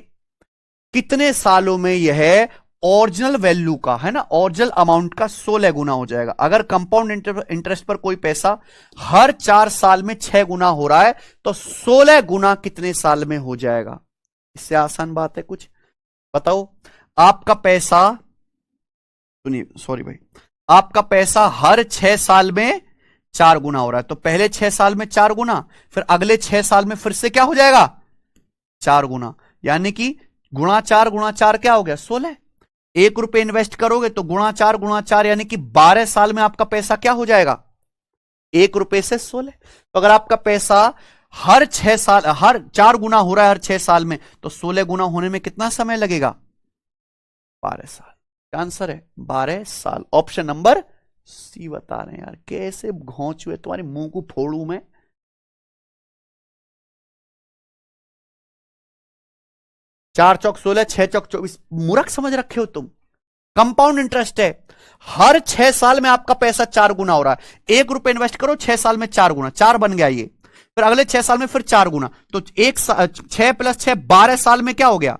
कितने सालों में यह ओरिजिनल वैल्यू का, है ना, ओरिजिनल अमाउंट का 16 गुना हो जाएगा। अगर कंपाउंड इंटरेस्ट पर कोई पैसा हर 4 साल में 6 गुना हो रहा है, तो 16 गुना कितने साल में हो जाएगा। इससे आसान बात है कुछ, बताओ। आपका पैसा, सुनिए, सॉरी भाई, आपका पैसा हर 6 साल में 4 गुना हो रहा है, तो पहले 6 साल में 4 गुना, फिर अगले 6 साल में फिर से क्या हो जाएगा, 4 गुना, यानी कि गुणा 4 क्या हो गया, 16। 1 रुपए इन्वेस्ट करोगे तो गुणा 4 यानी कि 12 साल में आपका पैसा क्या हो जाएगा, 1 रुपए से 16। तो अगर आपका पैसा हर 6 साल, हर 4 गुना हो रहा है हर 6 साल में, तो 16 गुना होने में कितना समय लगेगा, 12 साल। आंसर है 12 साल। ऑप्शन नंबर सी बता रहे हैं। यार कैसे घोंच हुए, तुम्हारे मुंह को फोड़ू मैं। चार चौक 16, 6 चौक 24, मूर्ख समझ रखे हो तुम। कंपाउंड इंटरेस्ट है, हर 6 साल में आपका पैसा 4 गुना हो रहा है। 1 रुपए इन्वेस्ट करो, 6 साल में 4 गुना, 4 बन गया ये, फिर अगले 6 साल में फिर 4 गुना, तो 6 + 6 12 साल में क्या हो गया,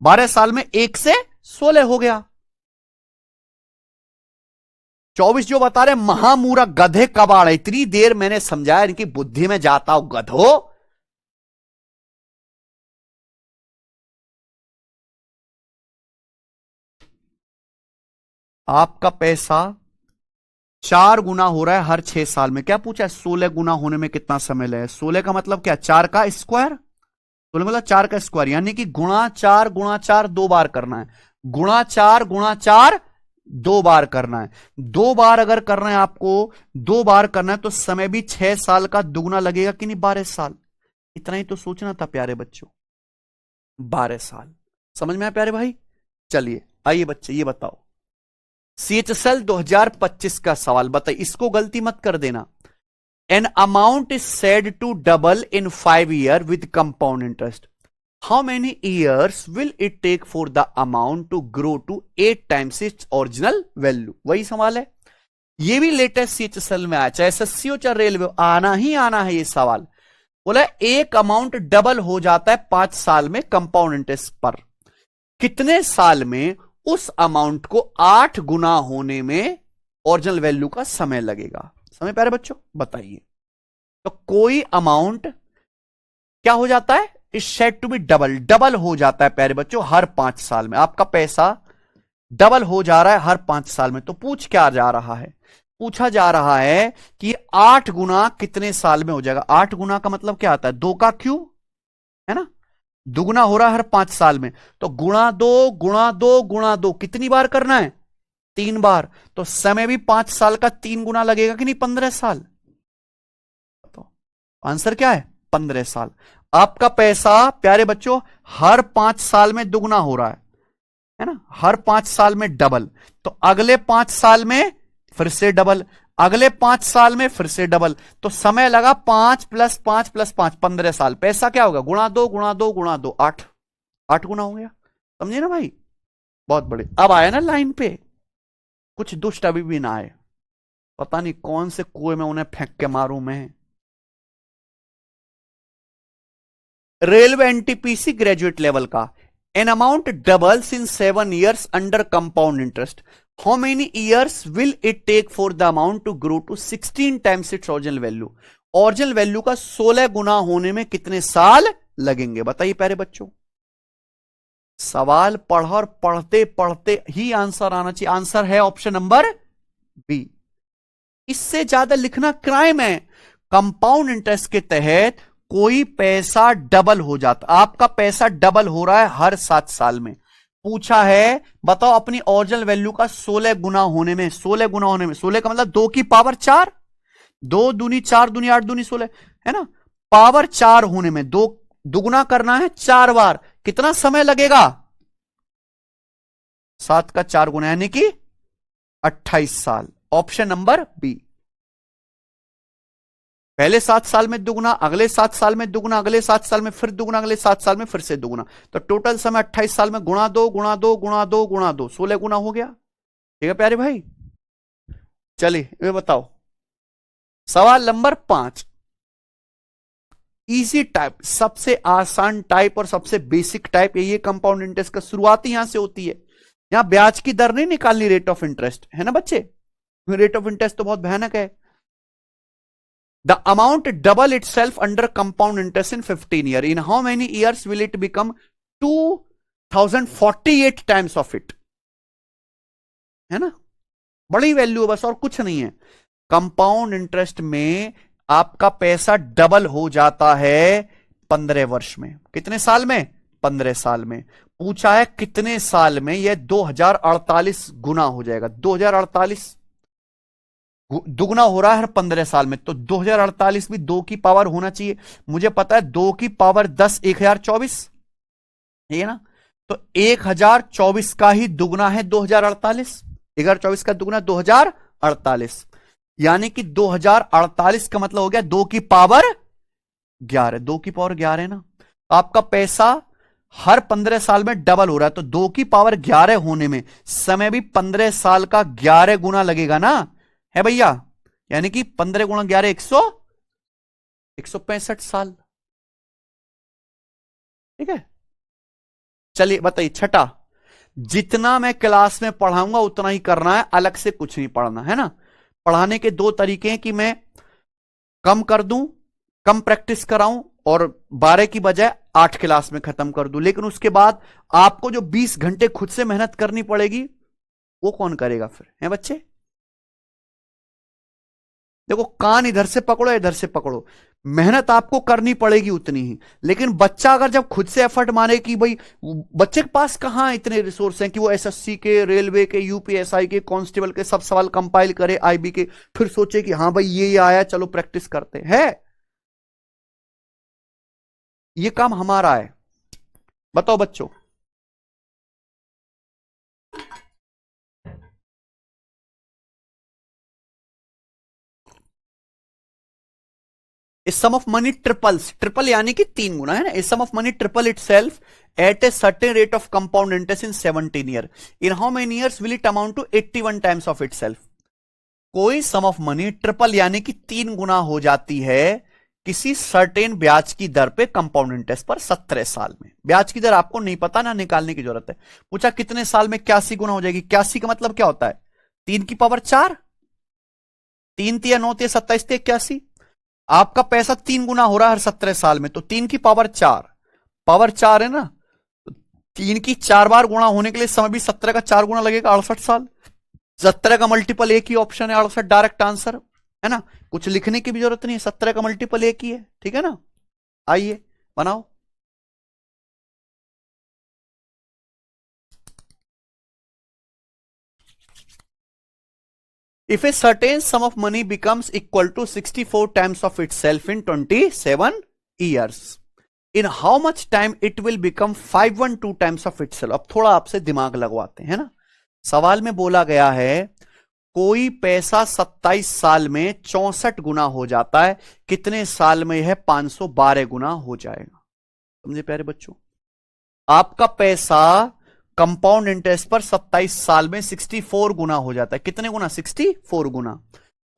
12 साल में 1 से 16 हो गया। 24 जो बता रहे महामूरा गधे कबाड़ है, इतनी देर मैंने समझाया, इनकी बुद्धि में जाता हूं गधो। आपका पैसा 4 गुना हो रहा है हर 6 साल में, क्या पूछा है, 16 गुना होने में कितना समय लगेगा। 16 का मतलब क्या, 4 का स्क्वायर, 16 मतलब 4 का स्क्वायर, यानी कि गुणा 4 2 बार करना है। गुणा चार 2 बार करना है। 2 बार अगर करना है आपको, 2 बार करना है तो समय भी 6 साल का दुगना लगेगा कि नहीं, 12 साल। इतना ही तो सोचना था प्यारे बच्चों, 12 साल। समझ में आया प्यारे भाई? चलिए आइए बच्चे ये बताओ, CHSL 2025 का सवाल बताइए, इसको गलती मत कर देना। An amount is said to double in 5 year with compound interest, how many years will it take for the amount to grow to 8 times its original value? वही सवाल है, ये भी लेटेस्ट CHSL में आया, चाहे SSC हो चाहे रेलवे, आना ही आना है ये सवाल। बोला एक अमाउंट डबल हो जाता है 5 साल में कंपाउंड इंटरेस्ट पर, कितने साल में उस अमाउंट को 8 गुना होने में ओरिजिनल वैल्यू का समय लगेगा? समय प्यारे बच्चों बताइए। तो कोई अमाउंट क्या हो जाता है, is said to be double, double हो जाता है प्यारे बच्चों हर 5 साल में, आपका पैसा डबल हो जा रहा है हर 5 साल में। तो पूछ क्या जा रहा है, पूछा जा रहा है कि 8 गुना कितने साल में हो जाएगा। 8 गुना का मतलब क्या आता है, 2 का क्यूब है ना, दुगुना हो रहा है हर 5 साल में, तो गुणा 2 गुणा 2 गुणा 2, कितनी बार करना है, 3 बार। तो समय भी 5 साल का 3 गुना लगेगा कि नहीं, 15 साल। तो आंसर क्या है, 15 साल। आपका पैसा प्यारे बच्चों हर 5 साल में दुगना हो रहा है ना, हर 5 साल में डबल, तो अगले 5 साल में फिर से डबल, अगले 5 साल में फिर से डबल, तो समय लगा 5 + 5 + 5 15 साल। पैसा क्या होगा, गुणा 2 गुणा 2 गुणा 2, 8 गुना हो गया। समझे ना भाई, बहुत बड़े। अब आया ना लाइन पे, कुछ दुष्ट अभी भी ना आए, पता नहीं कौन से कुएं में उन्हें फेंक के मारूं मैं। रेलवे NTPC ग्रेजुएट लेवल का, an amount doubles in 7 years under compound interest, how many years will it take for the amount to grow to 16 times its original value? Original value का 16 गुना होने में कितने साल लगेंगे? बताइए प्यारे बच्चों। सवाल पढ़ा और पढ़ते पढ़ते ही आंसर आना चाहिए। आंसर है ऑप्शन नंबर बी। इससे ज्यादा लिखना क्राइम है। कंपाउंड इंटरेस्ट के तहत कोई पैसा डबल हो जाता, आपका पैसा डबल हो रहा है हर 7 साल में। पूछा है बताओ अपनी ओरिजिनल वैल्यू का 16 गुना होने में, 16 गुना होने में, 16 का मतलब 2 की पावर 4, 2 दूनी 4 दूनी 8 दूनी 16 है ना, पावर 4 होने में 2 दुगुना करना है 4 बार, कितना समय लगेगा, 7 का 4 गुना यानी कि 28 साल। Option number B. पहले 7 साल में दुगुना, अगले 7 साल में दुगुना, अगले 7 साल में फिर दुगुना, अगले 7 साल में फिर से दुगुना, तो टोटल समय 28 साल में गुणा 2 गुणा 2 गुणा 2 गुणा 2, 16 गुना हो गया। ठीक है प्यारे भाई, चलिए ये बताओ सवाल नंबर 5। इजी टाइप, सबसे आसान टाइप और सबसे बेसिक टाइप यही है कंपाउंड इंटरेस्ट का। शुरुआत यहां से होती है, यहां ब्याज की दर नहीं निकालनी, रेट ऑफ इंटरेस्ट है ना बच्चे, रेट ऑफ इंटरेस्ट तो बहुत भयानक है। The amount double itself under compound interest in 15 years. In how many years will it become 2048 times of it? है ना, बड़ी वैल्यू है बस और कुछ नहीं है। कंपाउंड इंटरेस्ट में आपका पैसा डबल हो जाता है 15 वर्ष में। कितने साल में, 15 साल में। पूछा है कितने साल में, यह 2048 गुना हो जाएगा। 2048 दुगना हो रहा है हर 15 साल में, तो 2048 भी 2 की पावर होना चाहिए। मुझे पता है 2 की पावर 10 1024 है ना, तो 1024 का ही दुगना है 2048, 1024 का दुगना 2048, यानी कि 2048 का मतलब हो गया 2 की पावर 11, 2 की पावर 11 है ना। आपका पैसा हर 15 साल में डबल हो रहा है, तो 2 की पावर 11 होने में समय भी 15 साल का 11 गुना लगेगा ना, है भैया, यानी कि 15 गुणा 11 165 साल। ठीक है, चलिए बताइए छठा। जितना मैं क्लास में पढ़ाऊंगा उतना ही करना है, अलग से कुछ नहीं पढ़ना है ना। पढ़ाने के 2 तरीके हैं कि मैं कम कर दूं, कम प्रैक्टिस कराऊं और 12 की बजाय 8 क्लास में खत्म कर दूं, लेकिन उसके बाद आपको जो 20 घंटे खुद से मेहनत करनी पड़ेगी वो कौन करेगा फिर, है बच्चे। देखो कान इधर से पकड़ो इधर से पकड़ो, मेहनत आपको करनी पड़ेगी उतनी ही। लेकिन बच्चा अगर जब खुद से एफर्ट मारे कि भाई, बच्चे के पास कहां इतने रिसोर्स हैं कि वो एसएससी के, रेलवे के, यूपीएसआई के, कांस्टेबल के सब सवाल कंपाइल करे, आईबी के, फिर सोचे कि हाँ भाई ये आया चलो प्रैक्टिस करते हैं। ये काम हमारा है। बताओ बच्चों। इस sum of money triples, triple यानी कि 3 गुना है ना। इस sum of money triple itself at a certain rate of compound interest in 17 year. In how many years will it amount to 81 times of itself. कोई sum of money triple यानी कि 3 गुना हो जाती है किसी certain ब्याज की दर पे कंपाउंड इंटरेस्ट पर 17 साल में। ब्याज की दर आपको नहीं पता ना, निकालने की जरूरत है। पूछा कितने साल में 81 गुना हो जाएगी। 81 का मतलब क्या होता है? 3 की पावर 4, 3 × 9 = 27, 81। आपका पैसा 3 गुना हो रहा है हर 17 साल में, तो 3 की पावर 4, पावर 4 है ना, तो 3 की 4 बार गुणा होने के लिए समय भी 17 का 4 गुना लगेगा, 68 साल। 17 का मल्टीपल एक ही ऑप्शन है, 68 डायरेक्ट आंसर है ना। कुछ लिखने की भी जरूरत नहीं है, 17 का मल्टीपल एक ही है, ठीक है ना। आइए बनाओ। If a certain sum of money becomes equal to 64 times of itself in 27 years, in how much time it will become 512 times of itself? अब थोड़ा आपसे दिमाग लगवाते हैं ना। सवाल में बोला गया है कोई पैसा 27 साल में 64 गुना हो जाता है, कितने साल में यह 512 गुना हो जाएगा? समझे प्यारे बच्चों? आपका पैसा कंपाउंड इंटरेस्ट पर 27 साल में 64 गुना हो जाता है। कितने गुना? 64 गुना।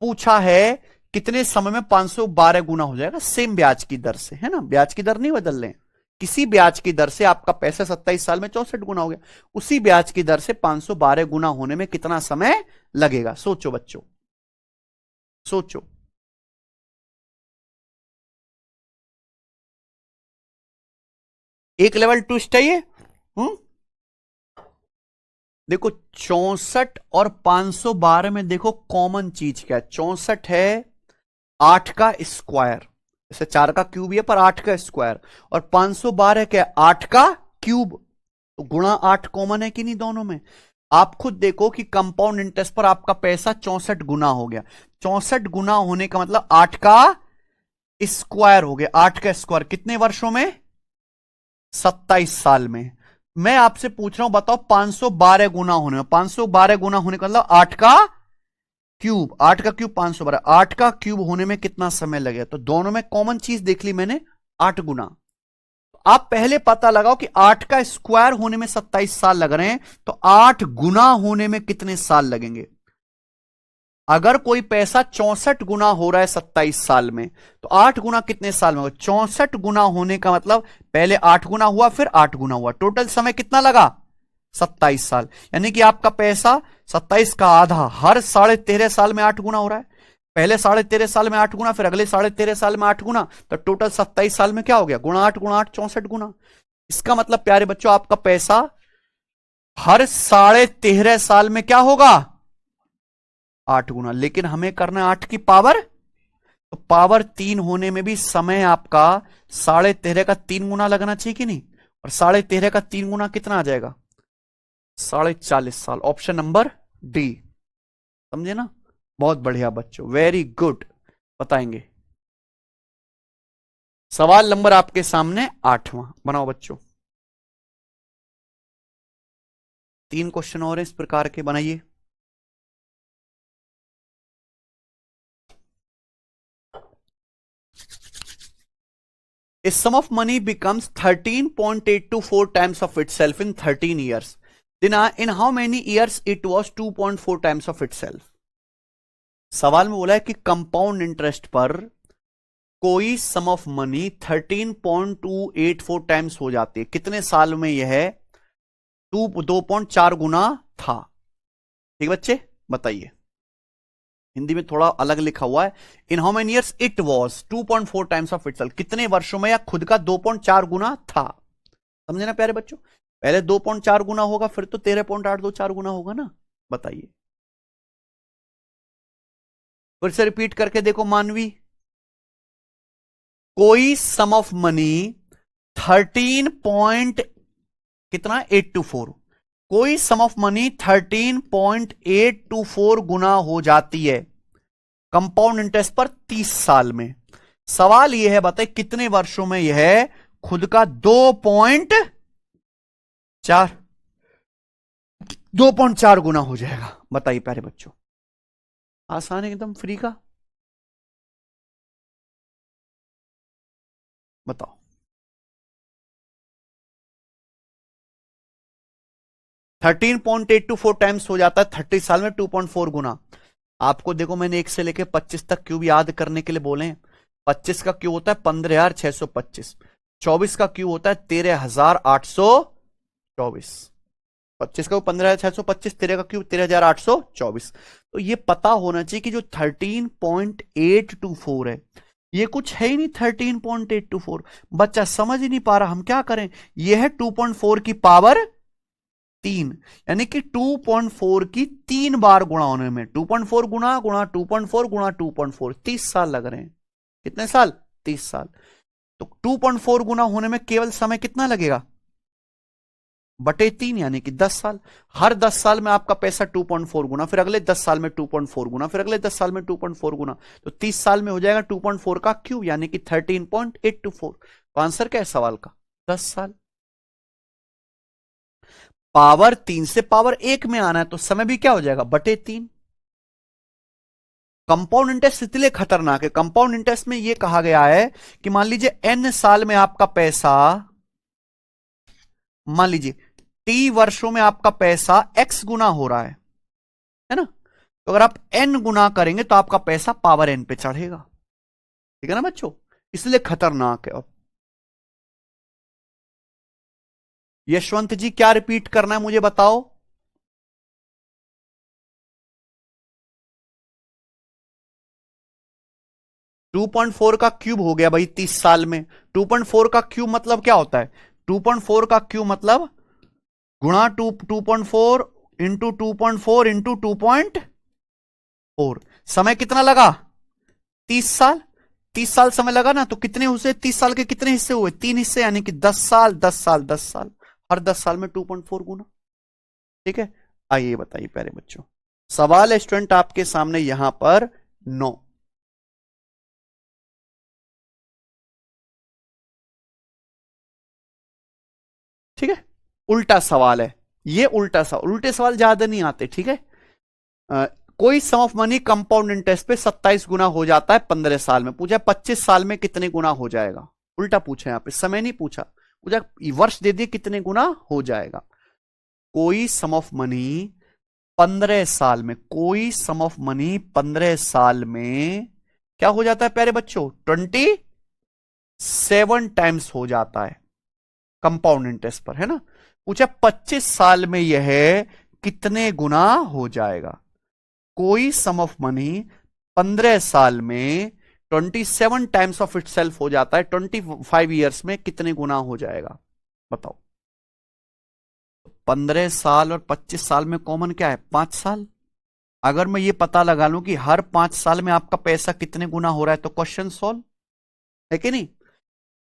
पूछा है कितने समय में 512 गुना हो जाएगा, सेम ब्याज की दर से, है ना। ब्याज की दर नहीं बदल रहे, किसी ब्याज की दर से आपका पैसा 27 साल में 64 गुना हो गया, उसी ब्याज की दर से 512 गुना होने में कितना समय लगेगा? सोचो बच्चों, सोचो। एक लेवल ट्विस्ट है ये। देखो 64 और 512 में देखो कॉमन चीज क्या है? 64 है 8 का स्क्वायर, जैसे 4 का क्यूब है पर 8 का स्क्वायर, और 512 क्या है? 8 का क्यूब। तो गुणा 8 कॉमन है कि नहीं दोनों में? आप खुद देखो कि कंपाउंड इंटरेस्ट पर आपका पैसा 64 गुना हो गया। 64 गुना होने का मतलब 8 का स्क्वायर हो गया। 8 का स्क्वायर कितने वर्षों में? 27 साल में। मैं आपसे पूछ रहा हूं, बताओ 512 गुना होने में, 512 गुना होने का मतलब 8 का क्यूब, 8 का क्यूब 512, 8 का क्यूब होने में कितना समय लगेगा? तो दोनों में कॉमन चीज देख ली मैंने, 8 गुना। आप पहले पता लगाओ कि 8 का स्क्वायर होने में 27 साल लग रहे हैं, तो 8 गुना होने में कितने साल लगेंगे? अगर कोई पैसा 64 गुना हो रहा है 27 साल में, तो 8 गुना कितने साल में होगा? 64 गुना होने का मतलब पहले 8 गुना हुआ फिर 8 गुना हुआ, टोटल समय कितना लगा? 27 साल। यानी कि आपका पैसा 27 का आधा हर 13.5 साल में 8 गुना हो रहा है। पहले 13.5 साल में 8 गुना, फिर अगले 13.5 साल में 8 गुना, तो टोटल 27 साल में क्या हो गया? गुणा 8 गुणा 8 64 गुना। इसका मतलब प्यारे बच्चों आपका पैसा हर 13.5 साल में क्या होगा? 8 गुना। लेकिन हमें करना है 8 की पावर, तो पावर 3 होने में भी समय आपका 13.5 का 3 गुना लगना चाहिए कि नहीं? और 13.5 का 3 गुना कितना आ जाएगा? 40.5 साल। Option number D. समझे ना? बहुत बढ़िया बच्चों, वेरी गुड। बताएंगे। सवाल नंबर आपके सामने 8वां बनाओ बच्चों। 3 क्वेश्चन और इस प्रकार के बनाइए। A sum of money becomes 13.824 times of itself in 13 years. Then in how many years it was 2.4 times of itself? सवाल में बोला है कि कंपाउंड इंटरेस्ट पर कोई सम ऑफ मनी 13.284 टाइम्स हो जाती है, कितने साल में यह 2.4 गुना था? ठीक बच्चे बताइए। हिंदी में थोड़ा अलग लिखा हुआ है। इन how many years it was 2.4 times of itself, कितने वर्षों में या खुद का 2.4 गुना था? समझे ना प्यारे बच्चों? पहले 2.4 गुना होगा, फिर तो 13.824 गुना होगा ना। बताइए, फिर से रिपीट करके देखो। मानवी कोई सम ऑफ मनी 13 पॉइंट कितना 824, कोई सम ऑफ मनी 13.824 गुना हो जाती है कंपाउंड इंटरेस्ट पर 30 साल में। सवाल यह है बताइए कितने वर्षों में यह खुद का 2.4 गुना हो जाएगा। बताइए प्यारे बच्चों, आसान है एकदम, फ्री का। बताओ। 13.824 टाइम्स हो जाता है 30 साल में 2.4 गुना। आपको देखो मैंने 1 से लेके 25 तक क्यूब याद करने के लिए बोले हैं। 25 का क्यूब होता है 15,625, 24 का क्यूब होता है 13,824, 25 का 15,625, 13 का क्यूब 13,824। तो ये पता होना चाहिए कि जो 13.824 है ये कुछ है ही नहीं। 13.824 बच्चा समझ ही नहीं पा रहा, हम क्या करें। ये है 2.4 की पावर 3, यानी कि 2.4 की 3 बार गुणा होने में 2.4 गुणा गुणा 2.4 गुणा 2.4 30 साल लग रहे हैं। कितने साल? 30 साल। तो 2.4 गुना होने में केवल समय कितना लगेगा? बटे 3, यानी कि 10 साल। हर 10 साल में आपका पैसा 2.4 गुना, फिर अगले 10 साल में 2.4 गुना, फिर अगले 10 साल में 2.4 गुना, तो 30 साल में हो जाएगा 2.4 का क्यूब, यानी कि 13.824। तो आंसर क्या है सवाल का? 10 साल। पावर 3 से पावर 1 में आना है तो समय भी क्या हो जाएगा? बटे 3। कंपाउंड इंटरेस्ट इसलिए खतरनाक है, कंपाउंड इंटरेस्ट में यह कहा गया है कि मान लीजिए n साल में आपका पैसा, मान लीजिए t वर्षों में आपका पैसा x गुना हो रहा है ना। तो अगर आप n गुना करेंगे तो आपका पैसा पावर n पे चढ़ेगा। ठीक है ना बच्चों, इसलिए खतरनाक है। यशवंत जी क्या रिपीट करना है मुझे बताओ। टू 2.4 का क्यूब हो गया भाई 30 साल में। 2.4 का क्यूब मतलब क्या होता है? 2.4 का क्यूब मतलब गुणा 2.4 इंटू 2.4 इंटू 2.4। समय कितना लगा? 30 साल। 30 साल समय लगा ना, तो कितने हुए? 30 साल के कितने हिस्से हुए? 3 हिस्से, यानी कि 10 साल 10 साल 10 साल। हर 10 साल में 2.4 गुना। ठीक है, आइए बताइए प्यारे बच्चों। सवाल है स्टूडेंट आपके सामने यहां पर 9। ठीक है, उल्टा सवाल है ये। उल्टा सवाल, उल्टे सवाल ज्यादा नहीं आते। ठीक है, कोई sum of money compound interest पे 27 गुना हो जाता है 15 साल में। पूछा 25 साल में कितने गुना हो जाएगा। उल्टा पूछा, यहां पे समय नहीं पूछा, पूछा वर्ष दे दिए कितने गुना हो जाएगा। कोई सम ऑफ मनी 15 साल में, कोई सम ऑफ मनी 15 साल में क्या हो जाता है प्यारे बच्चों? 27 टाइम्स हो जाता है कंपाउंड इंटरेस्ट पर, है ना। पूछा 25 साल में यह कितने गुना हो जाएगा। कोई सम ऑफ मनी 15 साल में 27 टाइम्स ऑफ इटसेल्फ हो जाता है, 25 ईयर्स में कितने गुना हो जाएगा बताओ। 15 साल और 25 साल में कॉमन क्या है? 5 साल। अगर मैं ये पता लगा लूं कि हर 5 साल में आपका पैसा कितने गुना हो रहा है तो क्वेश्चन सॉल्व है कि नहीं।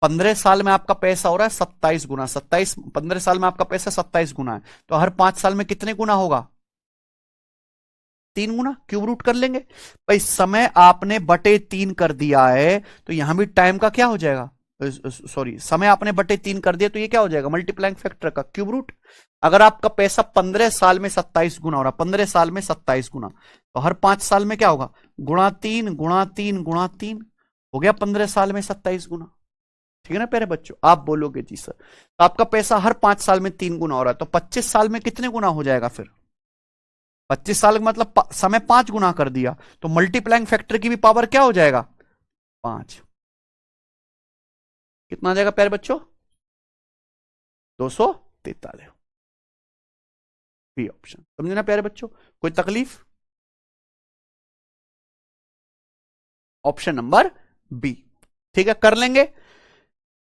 15 साल में आपका पैसा हो रहा है 27 गुना, 27 15 साल में आपका पैसा 27 गुना है, तो हर 5 साल में कितने गुना होगा? 3 गुना। क्यूब रूट कर लेंगे भाई। समय आपने बटे 3 कर दिया है तो यहां भी टाइम का क्या हो जाएगा? सॉरी, समय आपने बटे 3 कर दिया तो ये क्या हो जाएगा? मल्टीप्लाइंग फैक्टर का क्यूब रूट। अगर आपका पैसा 15 साल में 27 गुना हो रहा, 15 साल में 27 गुना, तो हर 5 साल में क्या होगा? गुणा 3 गुणा 3 गुणा 3 हो गया 15 साल में 27 गुना। ठीक है ना प्यारे बच्चों। आप बोलोगे जी सर, तो आपका पैसा हर 5 साल में 3 गुना हो रहा है, तो 25 साल में कितने गुना हो जाएगा फिर? 25 साल मतलब समय 5 गुना कर दिया, तो मल्टीप्लाइंग फैक्टर की भी पावर क्या हो जाएगा? 5। कितना आ जाएगा प्यारे बच्चों? 243। B option. समझे ना प्यारे बच्चों, कोई तकलीफ? Option number B. ठीक है, कर लेंगे।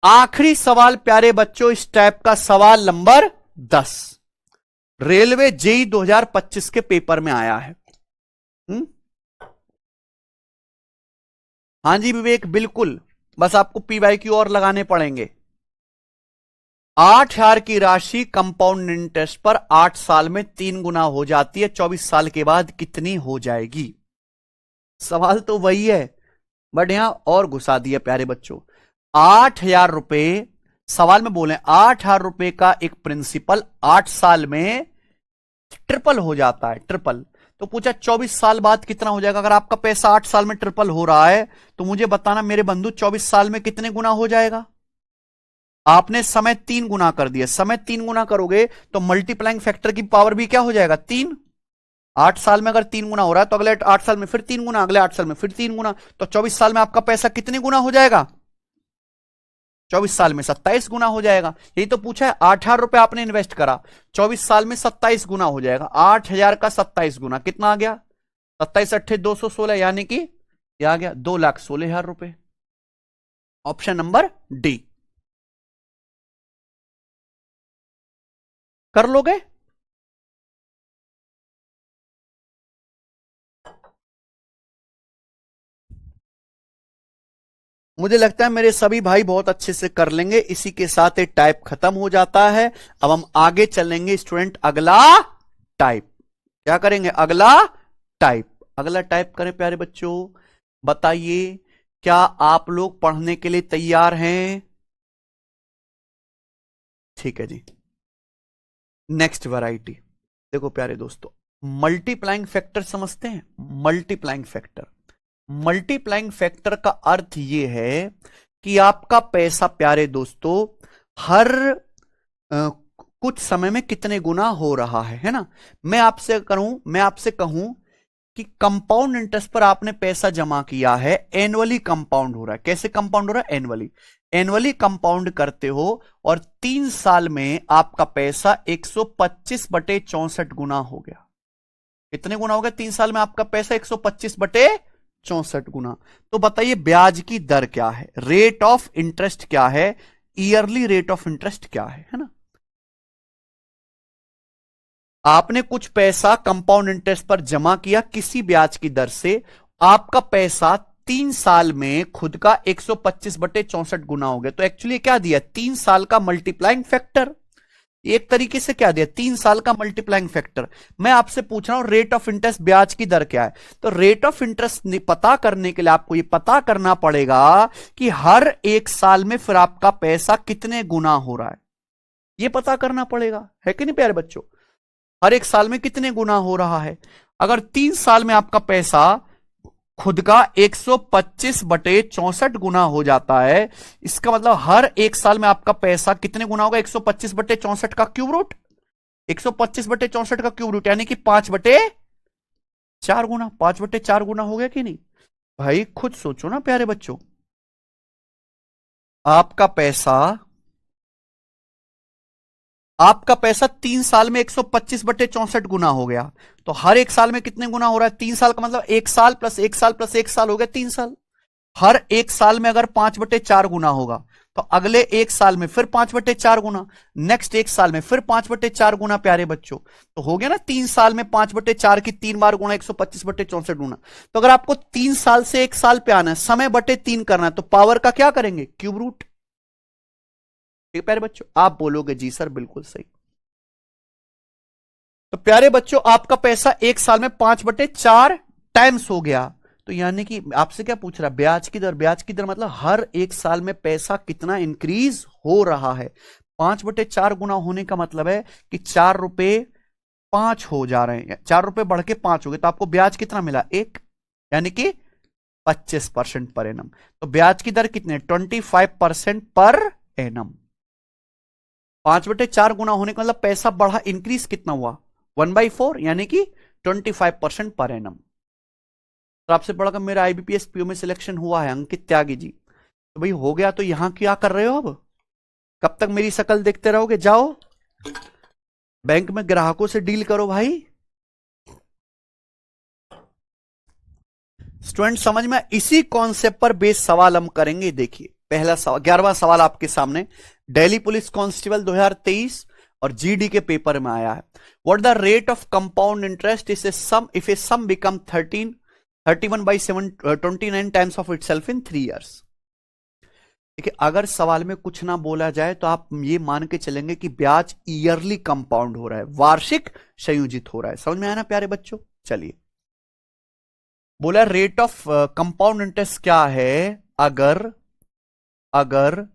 आखिरी सवाल प्यारे बच्चों इस टाइप का, सवाल नंबर 10, रेलवे जेई 2025 के पेपर में आया है। हाँ जी विवेक, बिल्कुल बस आपको पी वाई क्यू और लगाने पड़ेंगे। 8,000 की राशि कंपाउंड इंटरेस्ट पर 8 साल में 3 गुना हो जाती है, 24 साल के बाद कितनी हो जाएगी? सवाल तो वही है बट यहां और घुसा दिया प्यारे बच्चों। 8,000 रुपए सवाल में बोले, 8,000 रुपए का एक प्रिंसिपल 8 साल में ट्रिपल हो जाता है, ट्रिपल। तो पूछा 24 साल बाद कितना हो जाएगा? अगर आपका पैसा 8 साल में ट्रिपल हो रहा है तो मुझे बताना मेरे बंधु 24 साल में कितने गुना हो जाएगा? आपने समय 3 गुना कर दिया, समय 3 गुना करोगे तो मल्टीप्लाइंग फैक्टर की पावर भी क्या हो जाएगा? 3। 8 साल में अगर 3 गुना हो रहा है तो अगले 8 साल में फिर 3 गुना, अगले 8 साल में फिर 3 गुना, तो 24 साल में आपका पैसा कितने गुना हो जाएगा? 24 साल में 27 गुना हो जाएगा। यही तो पूछा है, 8,000 रुपए आपने इन्वेस्ट करा, 24 साल में 27 गुना हो जाएगा। 8,000 का 27 गुना कितना आ गया? 27 अट्ठे 216, यानी कि यह आ गया 2,16,000 रुपए। Option number D. कर लोगे? मुझे लगता है मेरे सभी भाई बहुत अच्छे से कर लेंगे। इसी के साथ ये टाइप खत्म हो जाता है। अब हम आगे चलेंगे स्टूडेंट, अगला टाइप क्या करेंगे? अगला टाइप, अगला टाइप करें प्यारे बच्चों। बताइए क्या आप लोग पढ़ने के लिए तैयार हैं? ठीक है जी। नेक्स्ट वैरायटी देखो प्यारे दोस्तों, मल्टीप्लाइंग फैक्टर समझते हैं? मल्टीप्लाइंग फैक्टर, मल्टीप्लाइंग फैक्टर का अर्थ यह है कि आपका पैसा प्यारे दोस्तों हर कुछ समय में कितने गुना हो रहा है ना। मैं आपसे कहूं कि कंपाउंड इंटरेस्ट पर आपने पैसा जमा किया है, एनुअली कंपाउंड हो रहा है। कैसे कंपाउंड हो रहा है? एनुअली, एनुअली कंपाउंड करते हो और 3 साल में आपका पैसा 125/64 गुना हो गया। कितने गुना हो गया? 3 साल में आपका पैसा 125/64 गुना। तो बताइए ब्याज की दर क्या है, रेट ऑफ इंटरेस्ट क्या है, ईयरली रेट ऑफ इंटरेस्ट क्या है ना। आपने कुछ पैसा कंपाउंड इंटरेस्ट पर जमा किया किसी ब्याज की दर से, आपका पैसा 3 साल में खुद का 125/64 गुना हो गया। तो एक्चुअली क्या दिया? 3 साल का मल्टीप्लाइंग फैक्टर। एक तरीके से क्या दिया? 3 साल का मल्टीप्लाइंग फैक्टर। मैं आपसे पूछ रहा हूं रेट ऑफ इंटरेस्ट, ब्याज की दर क्या है? तो रेट ऑफ इंटरेस्ट पता करने के लिए आपको यह पता करना पड़ेगा कि हर 1 साल में फिर आपका पैसा कितने गुना हो रहा है, यह पता करना पड़ेगा, है कि नहीं प्यारे बच्चों? हर 1 साल में कितने गुना हो रहा है। अगर 3 साल में आपका पैसा खुद का 125/64 गुना हो जाता है, इसका मतलब हर 1 साल में आपका पैसा कितने गुना होगा? 125/64 का क्यूब रूट, 125/64 का क्यूब रूट यानी कि 5/4 गुना। 5/4 गुना हो गया कि नहीं भाई? खुद सोचो ना प्यारे बच्चों, आपका पैसा 3 साल में 125/64 गुना हो गया, तो हर 1 साल में कितने गुना हो रहा है? 3 साल का मतलब 1 साल प्लस 1 साल प्लस 1 साल हो गया 3 साल। हर 1 साल में अगर 5/4 गुना होगा तो अगले 1 साल में फिर 5/4 गुना, नेक्स्ट 1 साल में फिर 5/4 गुना प्यारे बच्चों। तो हो गया ना 3 साल में 5/4 की 3 बार गुना 125/64 गुना। तो अगर आपको 3 साल से 1 साल पे आना है, समय बटे 3 करना है, तो पावर का क्या करेंगे? Cube root. ठीक है प्यारे बच्चों, आप बोलोगे जी सर बिल्कुल सही। तो प्यारे बच्चों आपका पैसा 1 साल में 5/4 टाइम्स हो गया। तो यानी कि आपसे क्या पूछ रहा है? ब्याज की दर। ब्याज की दर मतलब हर 1 साल में पैसा कितना इंक्रीज हो रहा है। 5/4 गुना होने का मतलब है कि 4 रुपए 5 हो जा रहे हैं, 4 रुपए बढ़ के 5 हो गए, तो आपको ब्याज कितना मिला? 1, यानी कि 25% पर एनम। तो ब्याज की दर कितने? 25% पर एनम। 5/4 गुना होने का मतलब पैसा बढ़ा, इंक्रीज कितना हुआ? 1/4 यानी कि 25% पर एनम। तो आपसे पढ़कर मेरा आईबीपीएस पीओ में सिलेक्शन हुआ है अंकित त्यागी जी। तो भाई हो गया, तो यहां क्या कर रहे हो? अब कब तक मेरी शकल देखते रहोगे? जाओ बैंक में ग्राहकों से डील करो भाई। स्टूडेंट समझ में? इसी कॉन्सेप्ट पर बेस सवाल हम करेंगे। देखिए पहला सवाल, 11वां सवाल आपके सामने, दिल्ली पुलिस कांस्टेबल 2023 और जीडी के पेपर में आया है। What the rate of compound interest if a sum become 31/29 times of itself in 3 years। देखिए, अगर सवाल में कुछ ना बोला जाए तो आप ये मान के चलेंगे कि ब्याज ईयरली कंपाउंड हो रहा है, वार्षिक संयोजित हो रहा है। समझ में आया ना प्यारे बच्चों? चलिए, बोला रेट ऑफ कंपाउंड इंटरेस्ट क्या है अगर अगर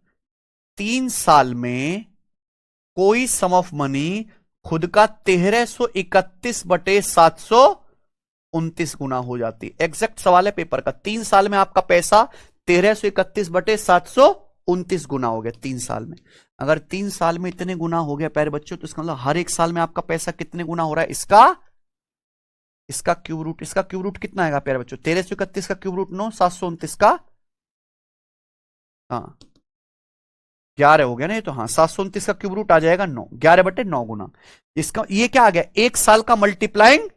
3 साल में कोई सम ऑफ मनी खुद का 1331/729 गुना हो जाती। एग्जैक्ट सवाल है पेपर का। 3 साल में आपका पैसा 1331/729 गुना हो गया 3 साल में। अगर 3 साल में इतने गुना हो गया प्यारे बच्चों, तो इसका मतलब हर एक साल में आपका पैसा कितने गुना हो रहा है, इसका क्यूब रूट। इसका क्यूब रूट कितना आएगा प्यारे बच्चों? 1331 का क्यूब रूट 9, 729 का, हाँ 11 हो गया ना ये तो। हाँ, 729 का क्यूब रूट आ जाएगा 9, 11/9 गुना। इसका ये क्या आ गया? एक साल का मल्टीप्लाइंग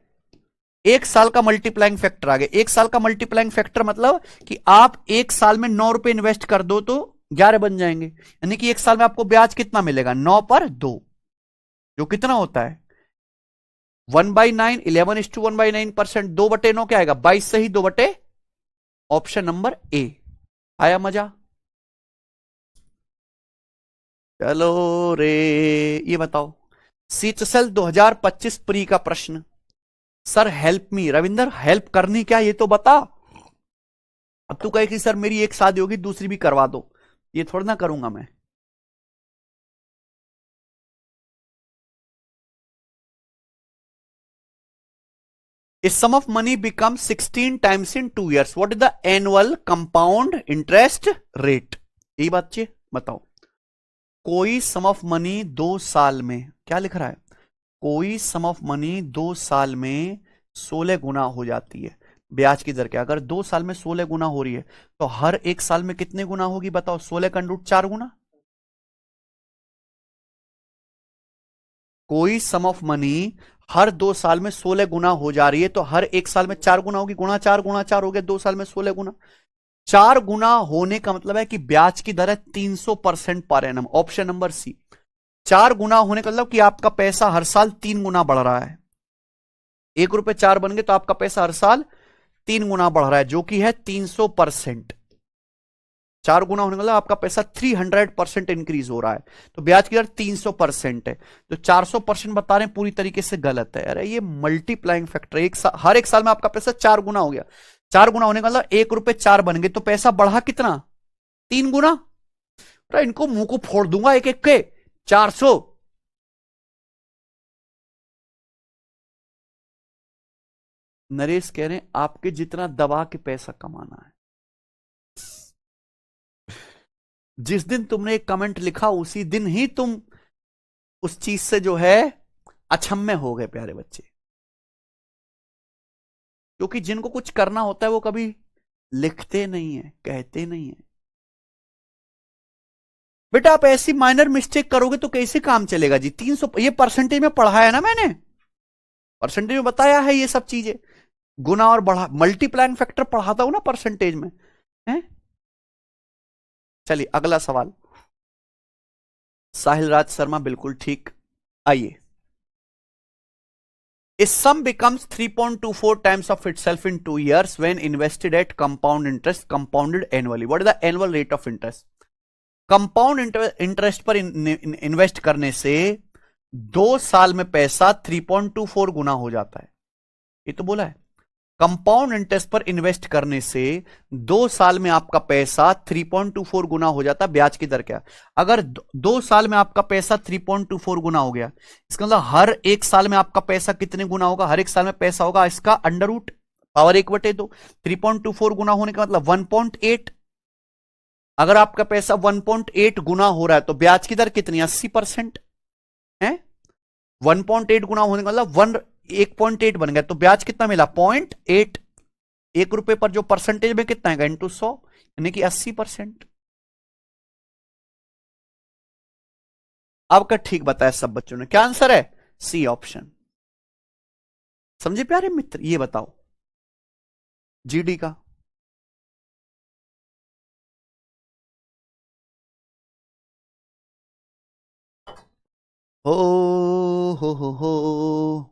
फैक्टर आ गया। एक साल का मल्टीप्लाइंग फैक्टर मतलब कि आप एक साल में 9 रुपए इन्वेस्ट कर दो तो 11 बन जाएंगे। यानी कि एक साल में आपको ब्याज कितना मिलेगा? 9/2, जो कितना होता है 1/9, 11:1/9%। 2/9 क्या आएगा? 22 सही 2/, ऑप्शन नंबर ए। आया मजा? चलो रे, ये बताओ सीचसेल 2025 प्री का प्रश्न। Sir help me. Ravinder help करनी क्या, ये तो बता। अब तू कहे कि सर मेरी एक शादी होगी दूसरी भी करवा दो, ये थोड़ा ना करूंगा मैं। A sum of money becomes 16 times in 2 years. What is the annual compound interest rate? यही बात चाहिए, बताओ। कोई सम ऑफ मनी 2 साल में, क्या लिख रहा है? कोई सम ऑफ मनी 2 साल में 16 गुना हो जाती है ब्याज की दर के। अगर 2 साल में 16 गुना हो रही है तो हर एक साल में कितने गुना होगी बताओ? 16 का रूट 4 गुना। कोई सम ऑफ मनी हर 2 साल में 16 गुना हो जा रही है तो हर एक साल में 4 गुना होगी। गुणा 4 हो गया, 2 साल में 16 गुना। 4 गुना होने का मतलब है कि ब्याज की दर है 300% per annum. Option number C. 4 गुना होने का मतलब कि आपका पैसा हर साल 3 गुना बढ़ रहा है। 1 रुपए 4 बन गए तो आपका पैसा हर साल 3 गुना बढ़ रहा है, जो कि है 300%। 4 गुना होने का मतलब आपका पैसा 300% इंक्रीज हो रहा है, तो ब्याज की दर 300% है। तो 400% बता रहे हैं पूरी तरीके से गलत है। अरे ये मल्टीप्लाइंग फैक्टर, हर एक साल में आपका पैसा 4 गुना हो गया। 4 गुना होने का मतलब 1 रुपए 4 बन गए तो पैसा बढ़ा कितना? 3 गुना। तो इनको मुंह को फोड़ दूंगा एक एक के। 400। नरेश कह रहे हैं आपके जितना दबा के पैसा कमाना है। जिस दिन तुमने एक कमेंट लिखा उसी दिन ही तुम उस चीज से जो है अछम्य हो गए प्यारे बच्चे। क्योंकि जिनको कुछ करना होता है वो कभी लिखते नहीं है, कहते नहीं है। बेटा आप ऐसी माइनर मिस्टेक करोगे तो कैसे काम चलेगा जी? 300 ये परसेंटेज में पढ़ाया ना मैंने, परसेंटेज में बताया है ये सब चीजें। गुना और बढ़ा मल्टीप्लाइंग फैक्टर पढ़ाता हूं ना परसेंटेज में है। चलिए अगला सवाल। साहिल राज शर्मा बिल्कुल ठीक। आइए, A sum becomes 3.24 times of itself in 2 years when invested at compound interest compounded annually. What is the annual rate of interest? Compound interest पर इन्वेस्ट करने से 2 साल में पैसा 3.24 गुना हो जाता है। ये तो बोला है। कंपाउंड इंटरेस्ट पर इन्वेस्ट करने से 2 साल में आपका पैसा 3.24 गुना हो जाता है। ब्याज की दर क्या? अगर 2 साल में आपका पैसा 3.24 गुना हो गया, इसका मतलब हर एक साल में आपका पैसा कितने गुना होगा? हर एक साल में पैसा होगा इसका अंडर रूट पावर 1/2। 3.24 गुना होने का मतलब 1.8। अगर आपका पैसा 1.8 गुना हो रहा है तो ब्याज की दर कितनी? 80% है। 1.8 गुना होने का मतलब 1.8 बन गया तो ब्याज कितना मिला? 0.8। 1 रुपए पर जो परसेंटेज में कितना है इंटू 100, यानी कि 80%। आपका ठीक बताया सब बच्चों ने। क्या आंसर है? C option. समझे प्यारे मित्र? ये बताओ जीडी का। हो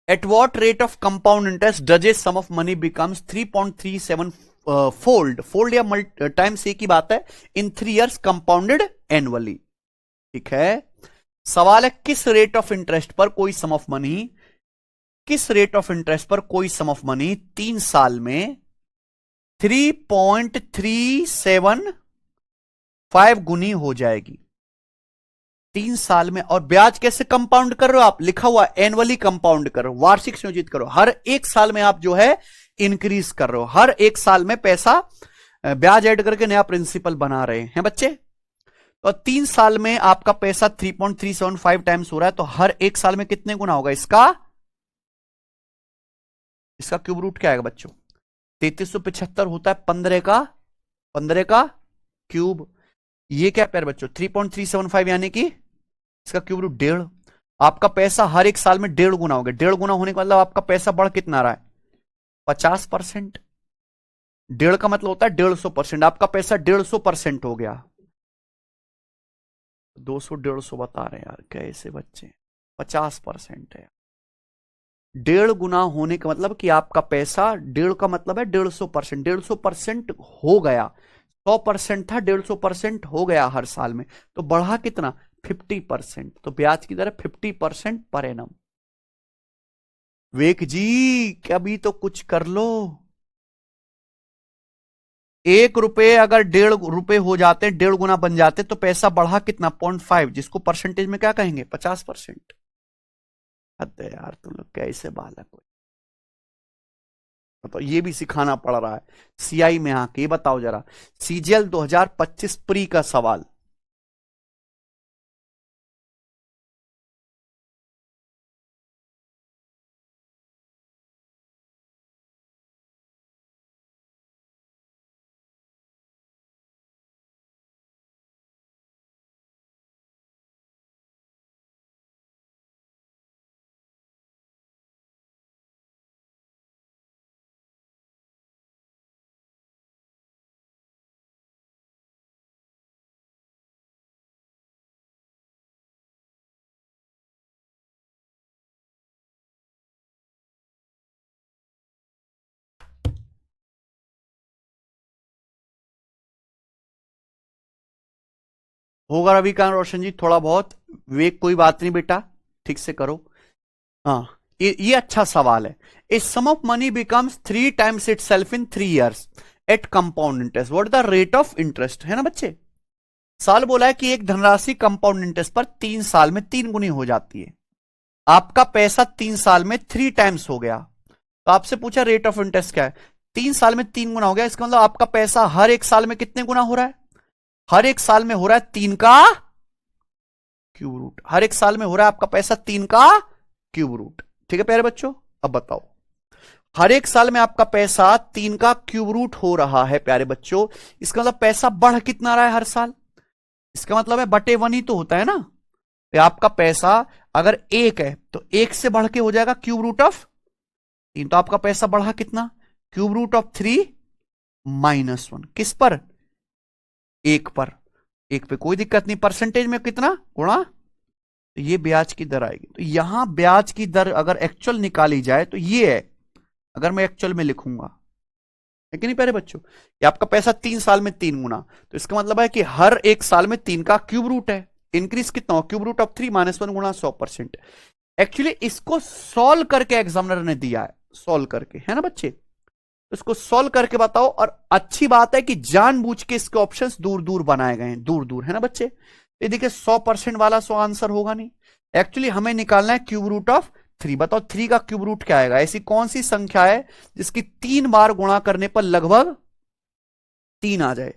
At what rate of compound interest does a sum of money becomes 3.37 fold, fold या टाइम्स एक ही बात है, इन 3 years कंपाउंडेड एनुअली। ठीक है, सवाल है किस रेट ऑफ इंटरेस्ट पर कोई सम ऑफ मनी, किस रेट ऑफ इंटरेस्ट पर कोई सम ऑफ मनी 3 साल में 3.375 गुनी हो जाएगी। 3 साल में, और ब्याज कैसे कंपाउंड कर रहे हो आप, लिखा हुआ एनुअली कंपाउंड करो, वार्षिक संयोजित करो, हर एक साल में आप जो है इंक्रीज कर रहे हो, हर एक साल में पैसा ब्याज ऐड करके नया प्रिंसिपल बना रहे हैं बच्चे। तो 3 साल में आपका पैसा 3.375 टाइम्स हो रहा है, तो हर एक साल में कितने गुना होगा इसका क्यूब रूट क्या आएगा बच्चों, 3375 होता है 15 का क्यूब। ये क्या प्यारे बच्चों 3.375 यानी कि इसका क्यूब रूट 1.5। आपका पैसा हर एक साल में 1.5 गुना हो गया, 1.5 गुना होने का मतलब आपका पैसा बढ़ कितना रहा है 50%। 1.5 का मतलब होता है 150%, आपका पैसा 150% हो गया। 200 150 बता रहे हैं यार कैसे बच्चे, 50% है। 1.5 गुना होने का मतलब कि आपका पैसा 1.5 का मतलब है 150%, 150% हो गया। 100% था 150% हो गया हर साल में, तो बढ़ा कितना 50%, तो ब्याज की दर 50% पर एनम। वेक जी कभी तो कुछ कर लो, 1 रुपए अगर 1.5 रुपए हो जाते, 1.5 गुना बन जाते, तो पैसा बढ़ा कितना 0.5, जिसको परसेंटेज में क्या कहेंगे 50%। हद है यार, तुम लोग कैसे बालक हो, तो ये भी सिखाना पड़ रहा है सीआई में आके। ये बताओ जरा सीजीएल 2025 प्री का सवाल, होगा रविकांत रोशन जी थोड़ा बहुत, विवेक कोई बात नहीं बेटा ठीक से करो। हाँ ये अच्छा सवाल है। A sum of money becomes 3 times itself in 3 years at compound interest, what the rate of interest, है ना बच्चे। साल बोला है कि एक धनराशि कंपाउंड इंटरेस्ट पर 3 साल में 3 गुनी हो जाती है। आपका पैसा 3 साल में 3 times हो गया, तो आपसे पूछा रेट ऑफ इंटरेस्ट क्या है, 3 साल में 3 गुना हो गया, इसका मतलब आपका पैसा हर एक साल में कितने गुना हो रहा है, हर एक साल में हो रहा है 3 का क्यूब रूट, हर एक साल में हो रहा है आपका पैसा 3 का क्यूब रूट। ठीक है प्यारे बच्चों, अब बताओ हर एक साल में आपका पैसा 3 का क्यूब रूट हो रहा है प्यारे बच्चों, इसका मतलब पैसा बढ़ कितना रहा है हर साल, इसका मतलब है बटे 1 ही तो होता है ना। तो आपका पैसा अगर 1 है तो 1 से बढ़ के हो जाएगा क्यूब रूट ऑफ 3, तो आपका पैसा बढ़ा कितना क्यूब रूट ऑफ 3 -1, किस पर 1 पर, 1 पे कोई दिक्कत नहीं, परसेंटेज में कितना गुणा, तो ये ब्याज की दर आएगी। तो यहां ब्याज की दर अगर एक्चुअल निकाली जाए तो ये है, अगर मैं एक्चुअल में लिखूंगा, है कि नहीं प्यारे बच्चों, ये आपका पैसा 3 साल में 3 गुना, तो इसका मतलब है कि हर एक साल में 3 का क्यूब रूट है, इंक्रीज कितना हो क्यूब रूट ऑफ 3 -1 गुणा 100%। एक्चुअली इसको सॉल्व करके एग्जामिनर ने दिया है, सॉल्व करके, है ना बच्चे, इसको सॉल्व करके बताओ। और अच्छी बात है कि जानबूझ के इसके ऑप्शंस दूर दूर बनाए गए हैं, दूर दूर, है ना बच्चे। ये देखिए 100% वाला 100 आंसर होगा नहीं, एक्चुअली हमें निकालना है क्यूब रूट ऑफ 3। बताओ 3 का क्यूब रूट क्या आएगा, ऐसी कौन सी संख्या है जिसकी 3 बार गुणा करने पर लगभग 3 आ जाए,